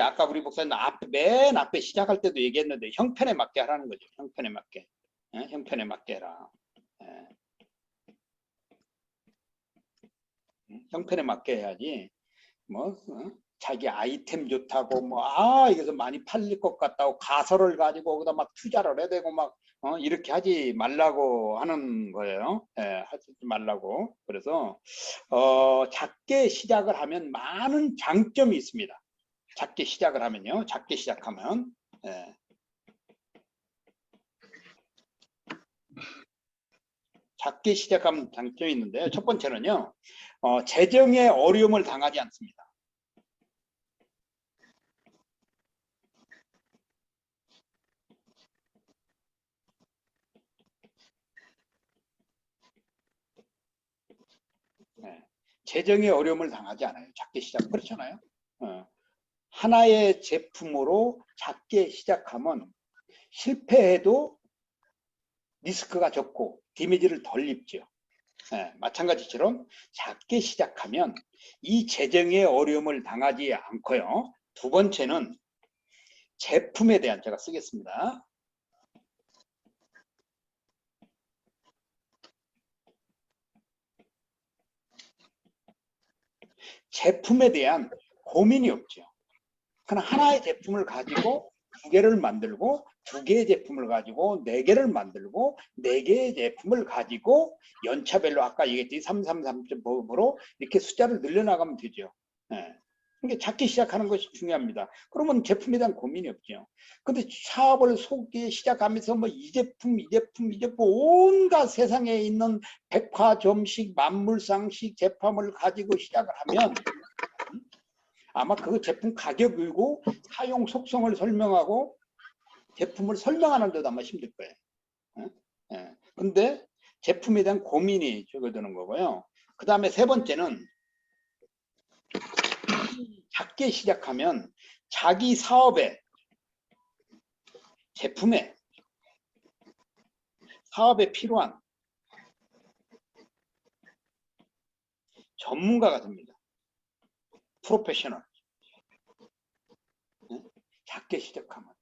아까 우리 목사님 맨 앞에 시작할 때도 얘기했는데 형편에 맞게 하라는 거죠. 형편에 맞게 해라. 형편에 맞게 해야지. 자기 아이템 좋다고 이것서 많이 팔릴 것 같다고 가설을 가지고 거기다 막 투자를 해야 되고 이렇게 하지 말라고 하는 거예요. 하지 말라고. 그래서 작게 시작을 하면 많은 장점이 있습니다. 작게 시작을 하면요. 작게 시작하면 작게 시작하면 장점이 있는데요. 첫 번째는요. 재정에 어려움을 당하지 않습니다. 재정에 어려움을 당하지 않아요. 작게 시작. 그렇잖아요. 하나의 제품으로 작게 시작하면 실패해도 리스크가 적고 데미지를 덜 입죠. 마찬가지처럼 작게 시작하면 이 재정의 어려움을 당하지 않고요. 두 번째는 제품에 대한, 제가 쓰겠습니다. 제품에 대한 고민이 없죠. 그냥 하나의 제품을 가지고 두 개를 만들고, 두 개의 제품을 가지고 네 개를 만들고, 네 개의 제품을 가지고 연차별로 아까 얘기했듯이 333.5으로 이렇게 숫자를 늘려나가면 되죠. 그러니까 작게 시작하는 것이 중요합니다. 그러면 제품에 대한 고민이 없죠. 근데 사업을 시작하면서 이 제품 온갖 세상에 있는 백화점식, 만물상식 제품을 가지고 시작을 하면 아마 그 제품 가격이고 사용 속성을 설명하고 제품을 설명하는 데도 아마 힘들 거예요. 근데 제품에 대한 고민이 적어드는 거고요. 그 다음에 세 번째는 작게 시작하면 자기 사업에, 제품에, 사업에 필요한 전문가가 됩니다. 프로페셔널. 작게 시작하면.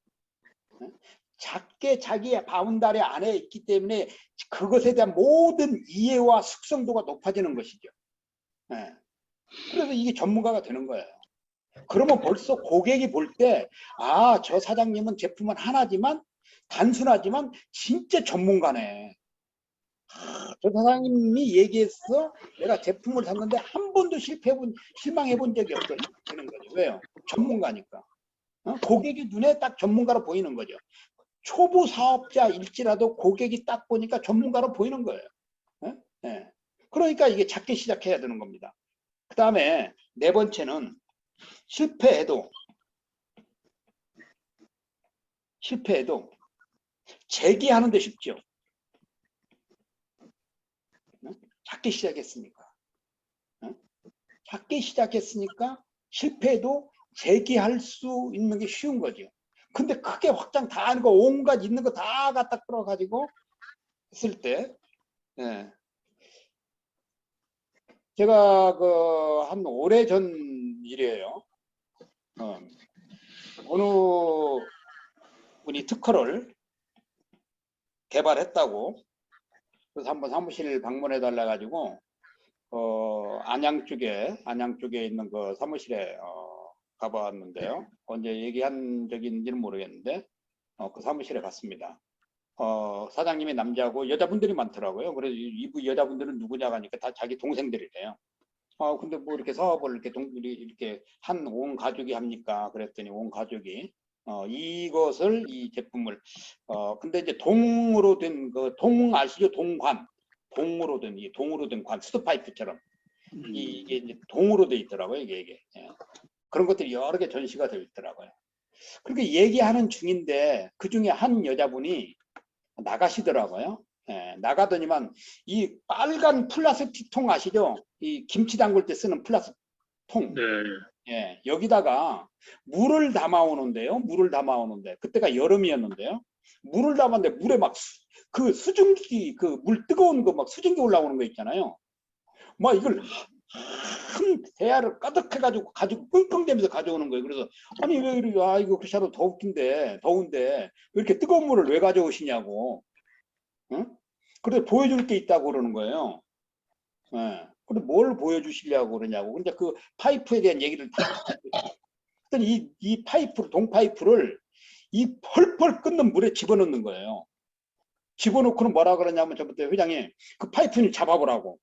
작게 자기의 바운다리 안에 있기 때문에 그것에 대한 모든 이해와 숙성도가 높아지는 것이죠. 그래서 이게 전문가가 되는 거예요. 그러면 벌써 고객이 볼 때, 아, 저 사장님은 제품은 하나지만, 단순하지만 진짜 전문가네. 저 사장님이 얘기했어. 내가 제품을 샀는데 한 번도 실망해 본 적이 없어. 되는 거죠. 왜요? 전문가니까. 고객이 눈에 딱 전문가로 보이는 거죠. 초보 사업자일지라도 고객이 딱 보니까 전문가로 보이는 거예요. 그러니까 이게 작게 시작해야 되는 겁니다. 그 다음에 네 번째는 실패해도 재기하는 데 쉽죠. 작게 시작했으니까. 작게 시작했으니까 실패해도 재기할 수 있는 게 쉬운 거죠. 근데 크게 확장 다 하는 거, 온갖 있는 거 다 갖다 끌어가지고 했을 때, 제가 한 오래전 일이에요. 어느 분이 특허를 개발했다고, 그래서 한번 사무실 방문해 달라 가지고 안양 쪽에 있는 그 사무실에 가봤는데요. 언제 얘기한 적이 있는지는 모르겠는데 그 사무실에 갔습니다. 사장님이 남자고 여자분들이 많더라고요. 그래서 이 여자분들은 누구냐고 하니까 다 자기 동생들이래요. 근데 뭐 이렇게 사업을 이렇게 한 온 가족이 합니까? 그랬더니 온 가족이 이것을, 이 제품을, 근데 이제 동으로 된 동 아시죠? 동관. 동으로 된 관, 수도파이프처럼. 이게 이제 동으로 돼 있더라고요, 이게. 그런 것들이 여러 개 전시가 되어 있더라고요. 그렇게 얘기하는 중인데 그 중에 한 여자분이 나가시더라고요. 나가더니만 이 빨간 플라스틱 통 아시죠? 이 김치 담글 때 쓰는 플라스틱 통. 여기다가 물을 담아오는데요. 그때가 여름이었는데요. 물을 담았는데 물에 막 그 수증기, 그 물 뜨거운 거 막 수증기 올라오는 거 있잖아요. 막 이걸 큰 대야를 가득해가지고 끙끙대면서 가져오는 거예요. 그래서 아니 왜 이렇게, 이거 그렇지 않아도 더운데 왜 이렇게 뜨거운 물을 왜 가져오시냐고. 그래서 보여줄 게 있다고 그러는 거예요. 근데 뭘 보여주시려고 그러냐고. 근데 그 파이프에 대한 얘기를 다 했더니 이 파이프를, 동파이프를 이 펄펄 끓는 물에 집어넣는 거예요. 집어넣고는 뭐라 그러냐면 저부터 회장님 그 파이프 좀 잡아보라고.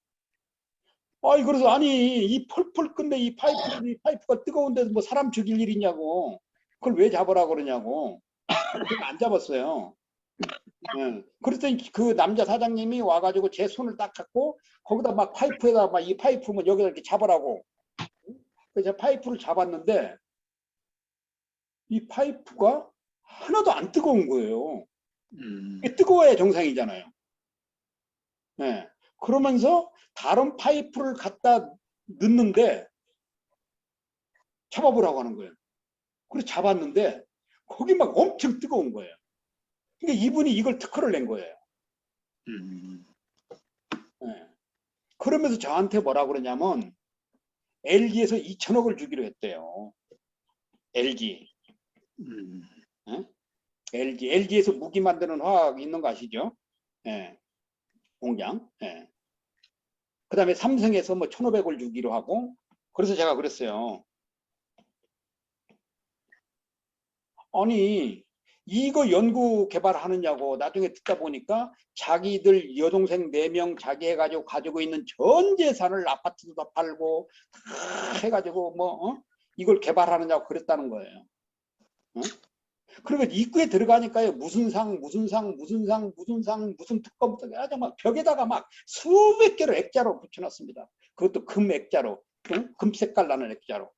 그래서 아니 이 펄펄 끓는 이 파이프가 뜨거운데 뭐 사람 죽일 일이냐고. 그걸 왜 잡으라 그러냐고. 제가 안 잡았어요. 그랬더니 그 남자 사장님이 와가지고 제 손을 딱 잡고 거기다 막 파이프에다 막 이 파이프면 여기다 이렇게 잡으라고. 그래서 제가 파이프를 잡았는데 이 파이프가 하나도 안 뜨거운 거예요. 뜨거워야 정상이잖아요. 그러면서 다른 파이프를 갖다 넣는데 잡아보라고 하는 거예요. 그래서 잡았는데 거기 막 엄청 뜨거운 거예요. 그러니까 이분이 이걸 특허를 낸 거예요. 그러면서 저한테 뭐라 그러냐면 LG에서 2천억을 주기로 했대요. LG. LG에서 무기 만드는 화학 있는 거 아시죠? 공장. 그 다음에 삼성에서 뭐 1,500을 주기로 하고. 그래서 제가 그랬어요. 아니 이거 연구 개발하느냐고. 나중에 듣다 보니까 자기들 여동생 4명 자기 해가지고 가지고 있는 전 재산을, 아파트도 다 팔고 다 해가지고 뭐 이걸 개발하느냐고 그랬다는 거예요. 그리고 입구에 들어가니까요, 무슨 특검부터 아주 막 벽에다가 막 수백 개를 액자로 붙여놨습니다. 그것도 금 액자로, 금 색깔 나는 액자로.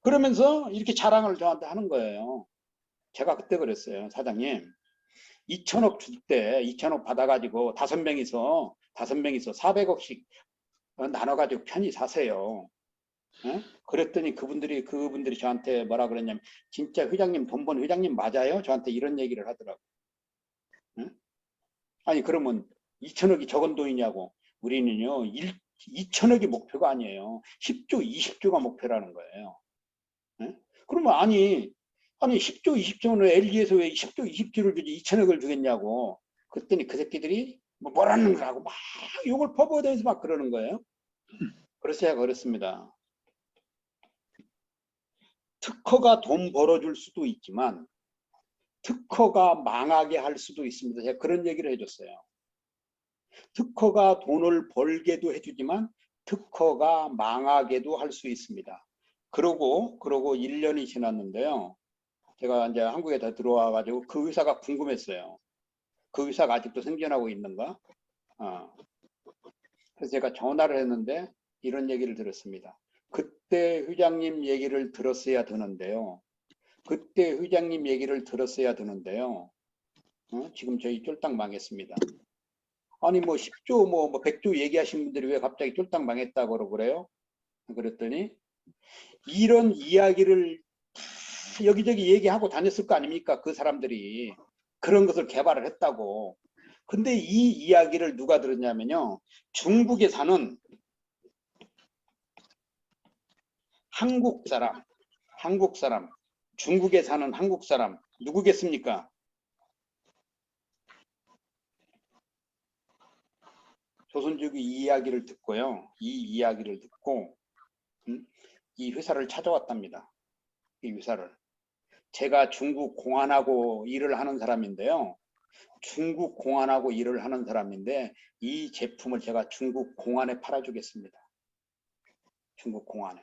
그러면서 이렇게 자랑을 저한테 하는 거예요. 제가 그때 그랬어요. 사장님, 2천억 줄 때 2천억 받아가지고 5명이서 400억씩 나눠가지고 편히 사세요. 그랬더니 그분들이 저한테 뭐라 그랬냐면 진짜 회장님 돈 번 회장님 맞아요? 저한테 이런 얘기를 하더라고. 아니 그러면 2천억이 적은 돈이냐고. 우리는요 2천억이 목표가 아니에요. 10조 20조가 목표라는 거예요. 그러면 아니 10조 20조는 LG에서 왜 10조 20조를 주지 2천억을 주겠냐고. 그랬더니 그 새끼들이 뭐라는 거라고 막 욕을 퍼부어대면서 막 그러는 거예요. 그래서 제가 그랬습니다. 특허가 돈 벌어줄 수도 있지만 특허가 망하게 할 수도 있습니다. 제가 그런 얘기를 해줬어요. 특허가 돈을 벌게도 해주지만 특허가 망하게도 할 수 있습니다. 그러고 1년이 지났는데요. 제가 이제 한국에 다 들어와 가지고 그 회사가 궁금했어요. 그 회사가 아직도 생존하고 있는가? 그래서 제가 전화를 했는데 이런 얘기를 들었습니다. 그때 회장님 얘기를 들었어야 되는데요. 지금 저희 쫄딱 망했습니다. 아니 뭐 10조 뭐 100조 얘기하신 분들이 왜 갑자기 쫄딱 망했다고 그래요? 그랬더니 이런 이야기를 여기저기 얘기하고 다녔을 거 아닙니까? 그 사람들이 그런 것을 개발을 했다고. 근데 이 이야기를 누가 들었냐면요. 중국에 사는 한국 사람, 중국에 사는 한국 사람 누구겠습니까? 조선족이 이 이야기를 듣고요. 이 이야기를 듣고 이 회사를 찾아왔답니다. 이 회사를. 제가 중국 공안하고 일을 하는 사람인데요. 이 제품을 제가 중국 공안에 팔아주겠습니다. 중국 공안에.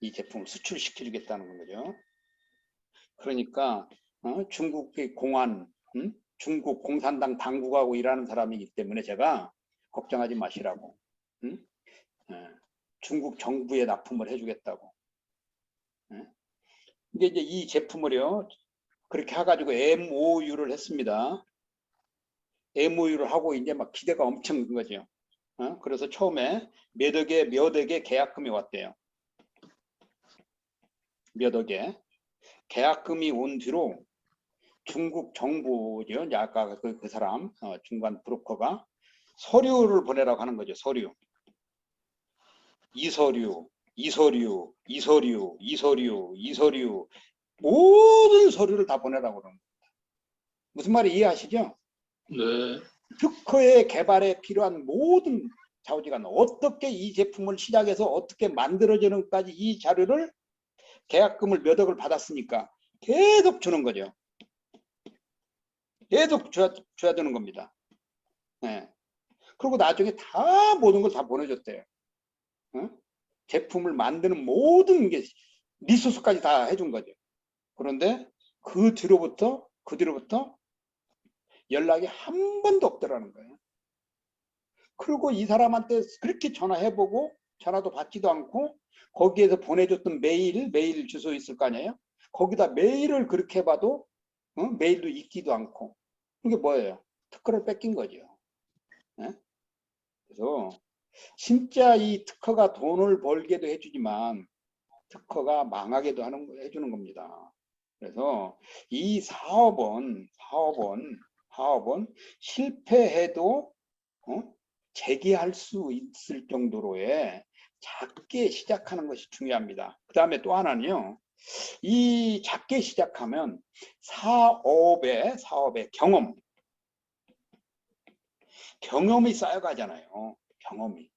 이 제품을 수출시켜주겠다는 거죠. 그러니까 중국의 공안, 중국 공산당 당국하고 일하는 사람이기 때문에 제가 걱정하지 마시라고. 중국 정부에 납품을 해주겠다고. 근데 이제 이 제품을요. 그렇게 해가지고 MOU를 했습니다. MOU를 하고 이제 막 기대가 엄청 큰 거죠. 그래서 처음에 몇 억의 계약금이 왔대요. 몇 억에. 계약금이 온 뒤로 중국 정부죠. 아까 그 사람, 중간 브로커가 서류를 보내라고 하는 거죠. 서류. 이서류. 모든 서류를 다 보내라고 그러는 겁니다. 무슨 말인지 이해하시죠? 네. 특허의 개발에 필요한 모든 좌우지간 어떻게 이 제품을 시작해서 어떻게 만들어지는까지 이 자료를 계약금을 몇 억을 받았으니까 계속 주는 거죠. 계속 줘야 되는 겁니다. 네. 그리고 나중에 다 모든 걸 다 보내줬대요. 제품을 만드는 모든 게 리소스까지 다 해준 거죠. 그런데 그 뒤로부터 연락이 한 번도 없더라는 거예요. 그리고 이 사람한테 그렇게 전화해보고 전화도 받지도 않고 거기에서 보내줬던 메일 주소 있을 거 아니에요. 거기다 메일을 그렇게 봐도 메일도 읽지도 않고. 이게 뭐예요? 특허를 뺏긴 거죠. 네? 그래서 진짜 이 특허가 돈을 벌게도 해주지만 특허가 망하게도 해주는 겁니다. 그래서 이 사업은 실패해도 재기할 수 있을 정도로의 작게 시작하는 것이 중요합니다. 그 다음에 또 하나는요. 이 작게 시작하면 사업의 경험이 쌓여가잖아요. 경험이.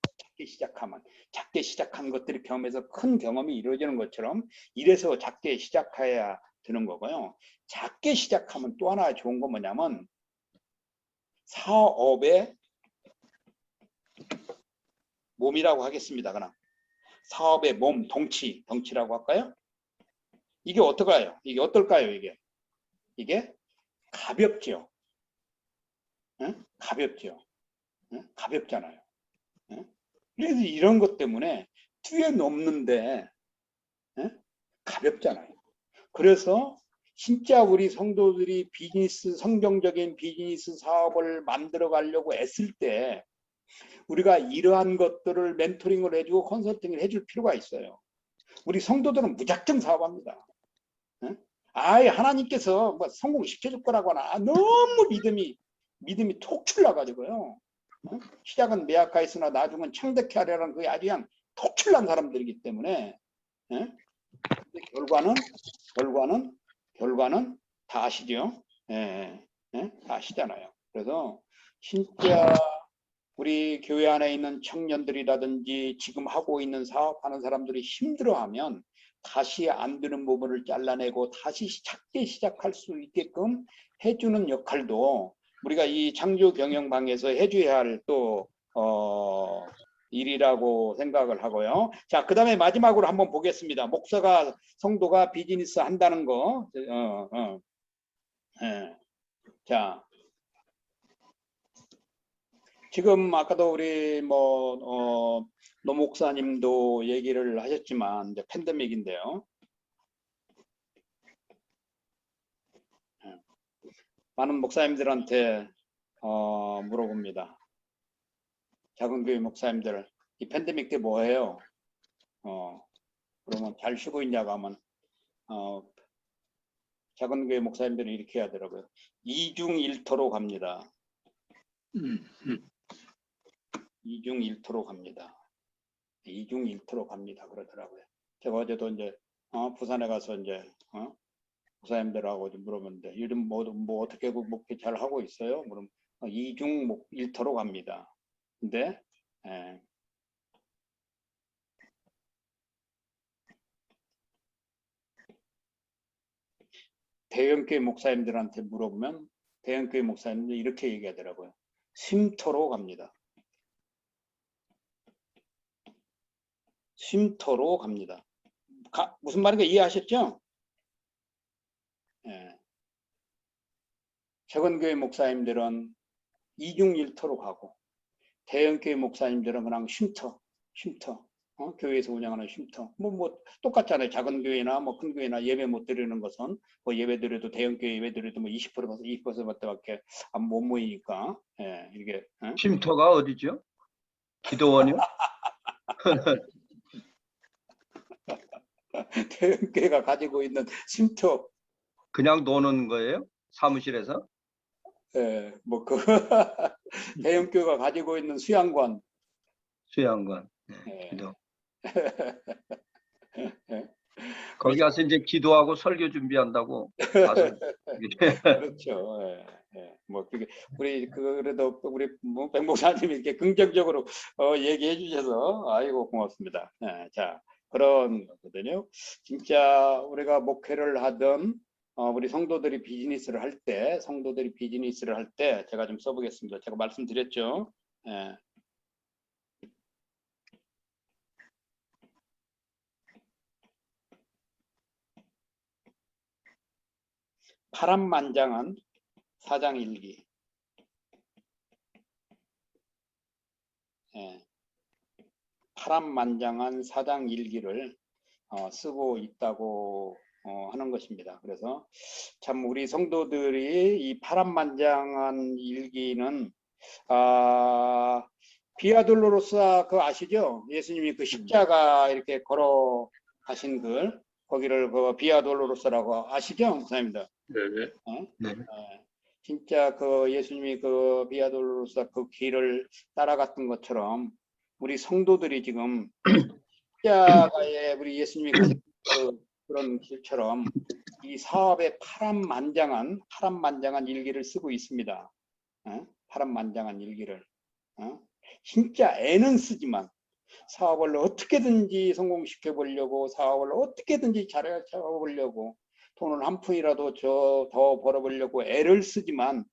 작게 시작한 것들이 경험에서 큰 경험이 이루어지는 것처럼 이래서 작게 시작해야 되는 거고요. 작게 시작하면 또 하나 좋은 건 뭐냐면 사업의 몸이라고 하겠습니다. 그럼 사업의 몸, 덩치라고 할까요? 이게 어떨까요? 이게 가볍죠. 가볍잖아요. 그래서 이런 것 때문에 뛰어넘는데 가볍잖아요. 그래서 진짜 우리 성도들이 성경적인 비즈니스 사업을 만들어 가려고 애쓸 때 우리가 이러한 것들을 멘토링을 해주고 컨설팅을 해줄 필요가 있어요. 우리 성도들은 무작정 사업합니다. 아예 하나님께서 뭐 성공시켜줄 거라고 하나 너무 믿음이 톡 출나가지고요. 시작은 매약하였으나 나중은 창대케 하려는 그게 아주 그냥 톡 출난 사람들이기 때문에 결과는 다 아시죠? 다 아시잖아요. 그래서 진짜 우리 교회 안에 있는 청년들이라든지 지금 하고 있는 사업하는 사람들이 힘들어하면 다시 안 되는 부분을 잘라내고 다시 작게 시작할 수 있게끔 해주는 역할도 우리가 이 창조 경영방에서 해줘야 할 또 일이라고 생각을 하고요. 자, 그 다음에 마지막으로 한번 보겠습니다. 목사가 성도가 비즈니스 한다는 거. 자, 지금 아까도 우리 노 목사님도 얘기를 하셨지만 이제 팬데믹인데요. 많은 목사님들한테 물어봅니다. 작은 교회 목사님들, 이 팬데믹 때 뭐해요? 그러면 잘 쉬고 있냐고 하면 작은 교회 목사님들은 이렇게 하더라고요. 이중일토로 갑니다. 이중일토로 갑니다. 이중일토로 갑니다. 그러더라고요. 제가 어제도 이제 부산에 가서 이제 목사님들하고 좀 물어봤는데 요즘 뭐 어떻게 목회 잘 하고 있어요? 그럼 이중일토로 갑니다. 근데 대형교회 목사님들한테 물어보면 대형교회 목사님들이 이렇게 얘기하더라고요. 쉼터로 갑니다. 쉼터로 갑니다. 무슨 말인가 이해하셨죠? 작은교회 목사님들은 이중일터로 가고 대형교회 목사님들은 그냥 쉼터 교회에서 운영하는 쉼터 뭐 똑같잖아요. 작은 교회나 뭐 큰 교회나 예배 못 드리는 것은 뭐 예배 드려도 대형교회 예배 드려도 뭐 20%밖에 못 모이니까 이게 쉼터가 어디죠? 기도원이요? 대형교회가 가지고 있는 쉼터 그냥 노는 거예요? 사무실에서? 뭐 대형교회가 가지고 있는 수양관. 기도. 거기 가서 이제 기도하고 설교 준비한다고. 그렇죠. 뭐 그게 그래도 우리 백 목사님이 이렇게 긍정적으로 얘기해 주셔서 아이고 고맙습니다. 자, 그런 거거든요. 진짜 우리가 목회를 하든 우리 성도들이 비즈니스를 할 때 제가 좀 써보겠습니다. 제가 말씀드렸죠. 파란만장한 사장일기. 파란만장한 사장일기를 쓰고 있다고 하는 것입니다. 그래서 참 우리 성도들이 이 파란만장한 일기는 비아돌로로사 그거 아시죠? 예수님이 그 십자가 이렇게 걸어 가신 글 거기를 그 비아돌로로사라고 아시죠, 목사님들? 네. 진짜 그 예수님이 그 비아돌로로사 그 길을 따라갔던 것처럼 우리 성도들이 지금 십자가에 우리 예수님이 그런 길처럼 이 사업에 파란만장한 일기를 쓰고 있습니다. 파란만장한 일기를 진짜 애는 쓰지만 사업을 어떻게든지 성공시켜 보려고 사업을 어떻게든지 잘 잡아보려고 돈을 한 푼이라도 더 벌어보려고 애를 쓰지만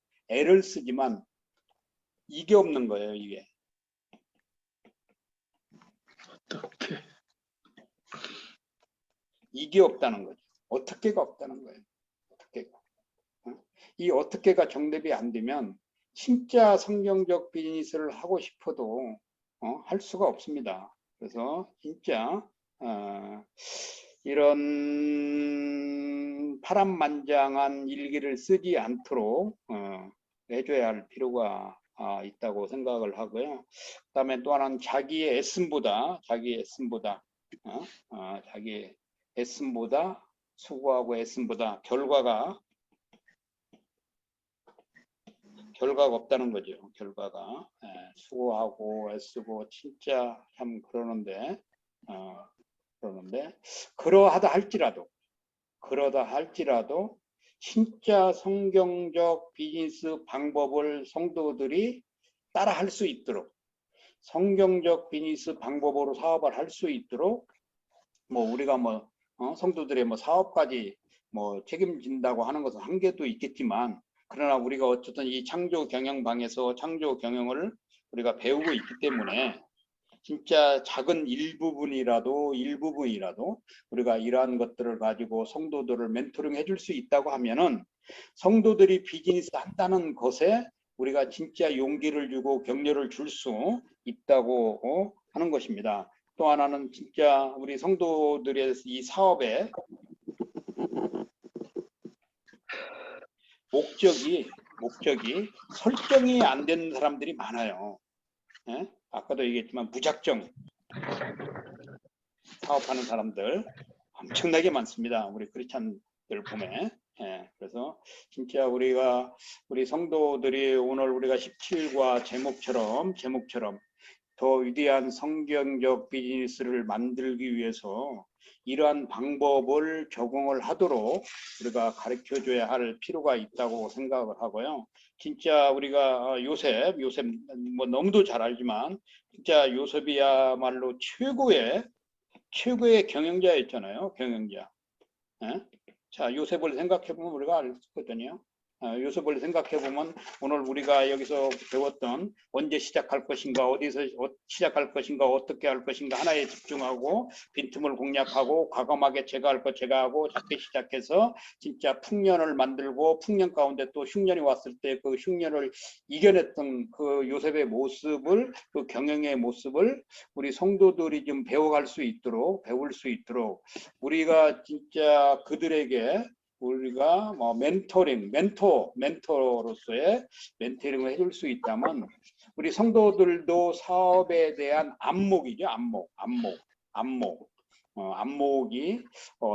이게 없는 거예요. 이게 없다는 거죠. 어떻게가 없다는 거예요. 이 어떻게가 정립이 안 되면 진짜 성경적 비즈니스를 하고 싶어도 할 수가 없습니다. 그래서 진짜 이런 파란만장한 일기를 쓰지 않도록 해줘야 할 필요가 있다고 생각을 하고요. 그다음에 또 하나는 자기의 애씀보다 수고하고 애씀보다 결과가 없다는 거죠. 결과가 수고하고 애쓰고 진짜 참 그러는데 그러다 할지라도 진짜 성경적 비즈니스 방법을 성도들이 따라 할 수 있도록, 성경적 비즈니스 방법으로 사업을 할 수 있도록 우리가 성도들의 사업까지 책임진다고 하는 것은 한계도 있겠지만, 그러나 우리가 어쨌든 이 창조 경영방에서 창조 경영을 우리가 배우고 있기 때문에 진짜 작은 일부분이라도 우리가 이러한 것들을 가지고 성도들을 멘토링 해줄 수 있다고 하면은 성도들이 비즈니스 한다는 것에 우리가 진짜 용기를 주고 격려를 줄 수 있다고 하는 것입니다. 또 하나는 진짜 우리 성도들의 이 사업의 목적이 설정이 안 되는 사람들이 많아요. 아까도 얘기했지만 무작정 사업하는 사람들 엄청나게 많습니다. 우리 크리스찬들 보면. 그래서 진짜 우리 성도들이 오늘 우리가 17과 제목처럼 더 위대한 성경적 비즈니스를 만들기 위해서 이러한 방법을 적용을 하도록 우리가 가르쳐줘야 할 필요가 있다고 생각을 하고요. 진짜 우리가 요셉 너무도 잘 알지만 진짜 요셉이야말로 최고의 경영자였잖아요. 경영자. 자, 요셉을 생각해 보면 우리가 알 수 있거든요. 요셉을 생각해 보면 오늘 우리가 여기서 배웠던 언제 시작할 것인가, 어디서 시작할 것인가, 어떻게 할 것인가 하나에 집중하고 빈틈을 공략하고 과감하게 제가 할 것 제가 하고 작게 시작해서 진짜 풍년을 만들고 풍년 가운데 또 흉년이 왔을 때 그 흉년을 이겨냈던 그 요셉의 모습을, 그 경영의 모습을 우리 성도들이 좀 배울 수 있도록 우리가 진짜 그들에게 우리가 멘토로서의 멘토링을 해줄 수 있다면 우리 성도들도 사업에 대한 안목이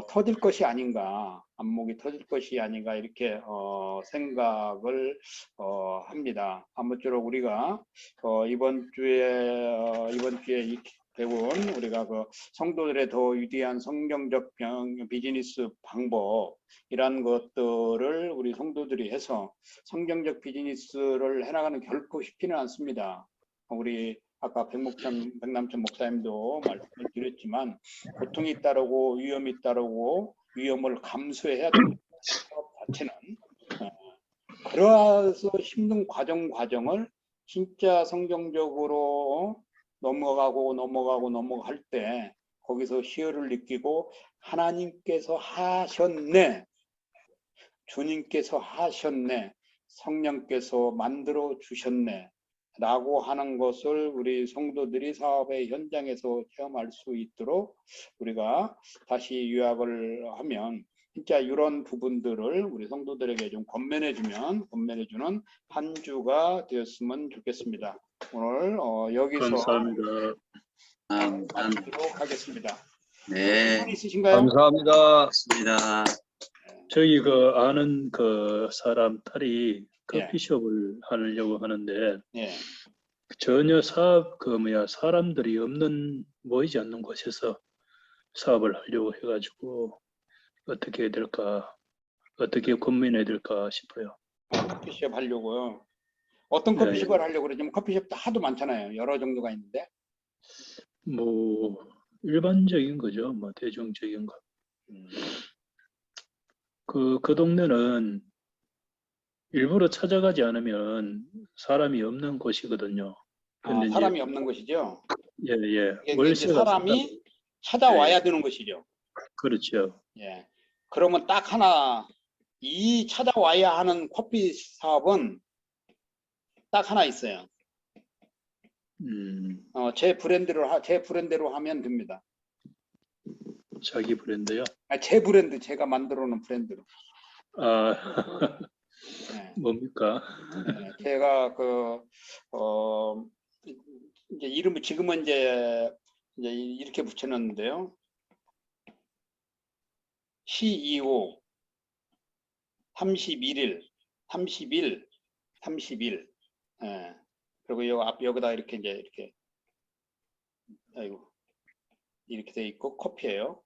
터질 것이 아닌가, 이렇게 생각을 합니다. 아무쪼록 우리가 이번 주에 배운 우리가 그 성도들의 더 위대한 성경적 비즈니스 방법 이런 것들을 우리 성도들이 해서 성경적 비즈니스를 해나가는 결코 쉽지는 않습니다. 우리 아까 백남천 목사님도 말씀을 드렸지만 고통이 따르고 위험이 따르고 위험을 감수해야 됩니다. 사업 자체는 그래서 힘든 과정을 진짜 성경적으로 넘어갈 때 거기서 희열을 느끼고 하나님께서 하셨네, 주님께서 하셨네, 성령께서 만들어 주셨네 라고 하는 것을 우리 성도들이 사업의 현장에서 체험할 수 있도록 우리가 다시 요약을 하면 진짜 이런 부분들을 우리 성도들에게 좀 권면해주는 한 주가 되었으면 좋겠습니다. 오늘 여기서 마치도록 하겠습니다. 네. 질문 있으신가요? 감사합니다. 맞습니다. 저희 아는 사람 딸이 커피숍을 하려고 하는데 전혀 사람들이 모이지 않는 곳에서 사업을 하려고 해가지고 어떻게 해야 될까, 어떻게 고민해야 될까 싶어요. 커피숍 하려고요. 어떤 커피숍을 하려고 그러죠? 커피숍도 하도 많잖아요. 여러 종류가 있는데. 일반적인 거죠. 대중적인 거. 그 동네는 일부러 찾아가지 않으면 사람이 없는 곳이거든요. 사람이 없는 곳이죠? 예. 이게 사람이 찾아와야 되는 것이죠. 그렇죠. 예. 그러면 딱 하나, 이 찾아와야 하는 커피 사업은 딱 하나 있어요. 제 브랜드로 하면 됩니다. 자기 브랜드요? 제 브랜드, 제가 만들어 놓은 브랜드로. 아, 네. 뭡니까? 네, 제가 이제 이름을 지금은 이제 이렇게 붙여놨는데요. CEO 31일, 30일, 30일. 예. 그리고 여기다 이렇게 이제 이렇게, 아이고, 이렇게 돼 있고 커피예요.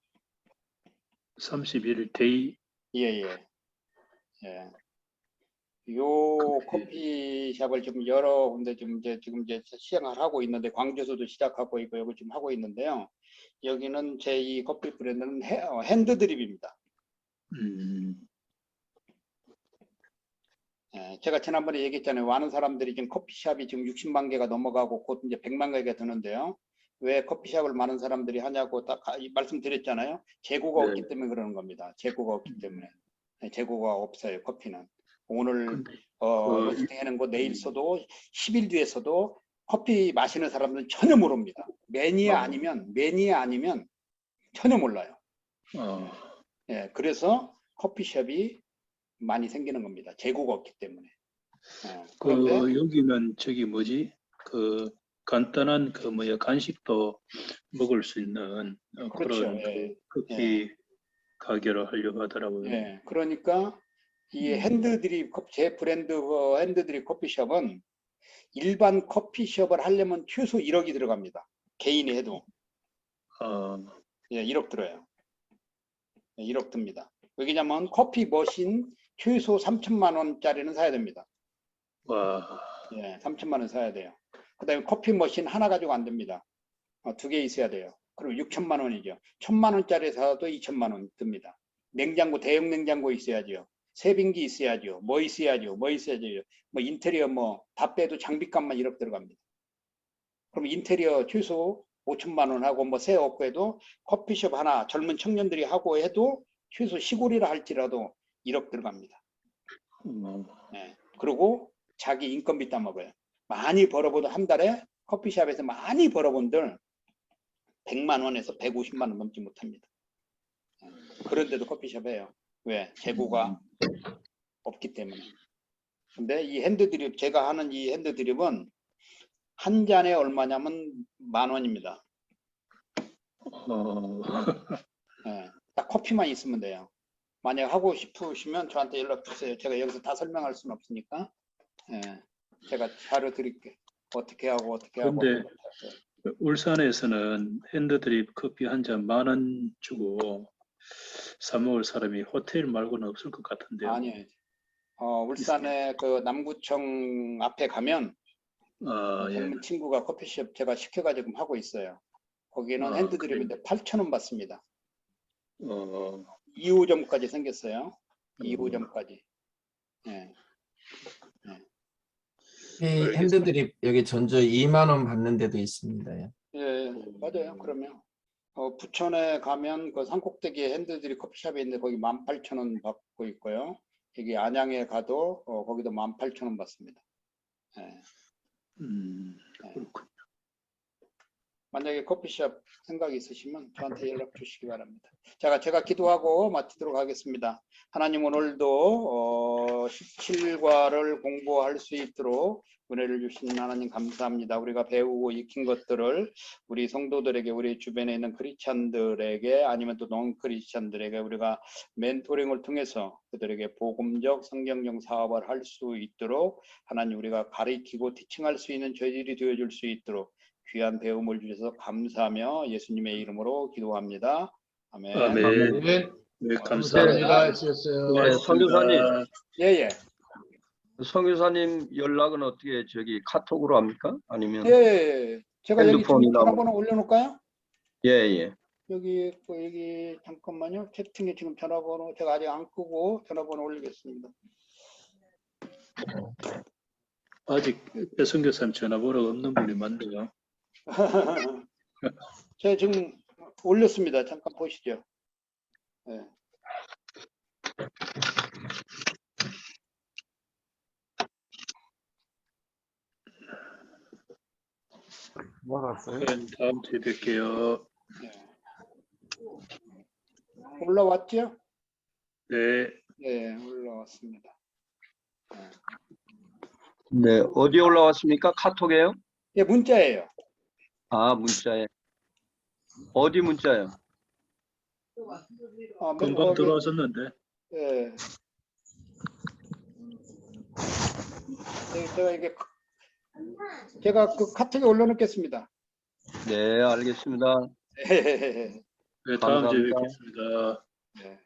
31일 데이 예. 요 커피숍을 좀 여러 군데 지금 이제 시행을 하고 있는데, 광주에서도 시작하고 있고 여기 지금 하고 있는데요. 여기는 제 이 커피 브랜드는 핸드드립입니다. 예, 제가 지난번에 얘기했잖아요. 많은 사람들이 지금 커피숍이 지금 60만 개가 넘어가고 곧 이제 100만 개가 되는데요. 왜 커피숍을 많은 사람들이 하냐고 딱 말씀드렸잖아요. 재고가 네. 없기 때문에 그러는 겁니다. 재고가 없기 때문에. 네, 재고가 없어요. 커피는. 오늘 로스팅 해놓은 거 내일 써도 10일 뒤에 써도 커피 마시는 사람들은 전혀 모릅니다. 매니아 아니면 전혀 몰라요. 예, 그래서 커피숍이 많이 생기는 겁니다. 재고가 없기 때문에. 예, 그런데 여기는 저기 뭐지? 간단한 간식도 먹을 수 있는 그렇죠. 그런 예. 커피 가게를 하려고 하더라고요. 예, 그러니까 이 핸드드립 제 브랜드 핸드드립 커피숍은 일반 커피숍을 하려면 최소 1억이 들어갑니다. 개인이 해도. 예, 1억 들어요. 예, 1억 듭니다. 왜냐면 커피 머신 최소 3천만 원짜리는 사야 됩니다. 와. 예, 3천만 원 사야 돼요. 그다음에 커피 머신 하나 가지고 안 됩니다. 2개 있어야 돼요. 그럼 6천만 원이죠. 1,000만 원짜리 사도 2천만 원 듭니다. 냉장고, 대형 냉장고 있어야죠. 세빙기 있어야죠. 뭐 있어야죠. 뭐 인테리어 다 빼도 장비값만 1억 들어갑니다. 그럼 인테리어 최소 5천만 원 하고 새 업고에도 커피숍 하나 젊은 청년들이 하고 해도 최소 시골이라 할지라도 1억 들어갑니다. 네. 그리고 자기 인건비 따먹어요. 많이 벌어보도 한 달에 커피숍에서 많이 벌어본들 100만 원에서 150만 원 넘지 못합니다. 그런데도 커피숍이에요. 왜? 재고가 없기 때문에. 근데 이 핸드드립, 제가 하는 이 핸드드립은 한 잔에 얼마냐면 10,000원입니다. 네, 딱 커피만 있으면 돼요. 만약 하고 싶으시면 저한테 연락 주세요. 제가 여기서 다 설명할 수는 없으니까. 네, 제가 자료 드릴게요. 어떻게 하고. 근데 울산에서는 핸드드립 커피 한 잔 10,000원 주고 사 먹을 사람이 호텔 말고는 없을 것 같은데요. 아니에요. 울산의 그 남구청 앞에 가면 젊은 친구가 커피숍 제가 시켜가지고 하고 있어요. 거기는 핸드드립인데 8,000원 받습니다. 2호점까지 생겼어요. 2호점까지. 네. 이 핸드드립 여기 전주 2만 원 받는 데도 있습니다. 예, 맞아요. 그러면 부천에 가면 그 산꼭대기에 핸드드립 커피숍이 있는데 거기 18,000원 받고 있고요. 여기 안양에 가도 거기도 18,000원 받습니다. 네. 그렇군요. 만약에 커피숍 생각이 있으시면 저한테 연락 주시기 바랍니다. 제가 기도하고 마치도록 하겠습니다. 하나님, 오늘도 17과를 공부할 수 있도록 은혜를 주신 하나님 감사합니다. 우리가 배우고 익힌 것들을 우리 성도들에게, 우리 주변에 있는 크리스찬들에게, 아니면 또 non 크리스찬들에게 우리가 멘토링을 통해서 그들에게 복음적 성경적 사업을 할 수 있도록 하나님, 우리가 가르치고 티칭할 수 있는 저희들이 되어줄 수 있도록 귀한 배움을 주셔서 감사하며 예수님의 이름으로 기도합니다. 아멘. 아멘. 네, 감사합니다. 감사합니다. 성교사님, 예. 성교사님 연락은 어떻게 카톡으로 합니까? 아니면 예. 제가 여기 핸드폰이나 전화번호 올려놓을까요? 예. 여기 잠깐만요. 채팅에 지금 전화번호 제가 아직 안 끄고 전화번호 올리겠습니다. 아직 배성교사님 전화번호가 없는 분이 많네요. 제가 지금 올렸습니다. 잠깐 보시죠. 네. 뭐라어요? 다음 주에 뵐게요. 네. 올라왔죠? 네. 네, 올라왔습니다. 네, 어디에 올라왔습니까? 카톡에요? 예, 문자예요. 아, 문자에. 어디 문자요? 금방 들어왔었는데. 예. 네, 제가 그 카톡에 올려놓겠습니다. 네, 알겠습니다. 네. 네, 다음 주에 감사합니다. 뵙겠습니다. 네.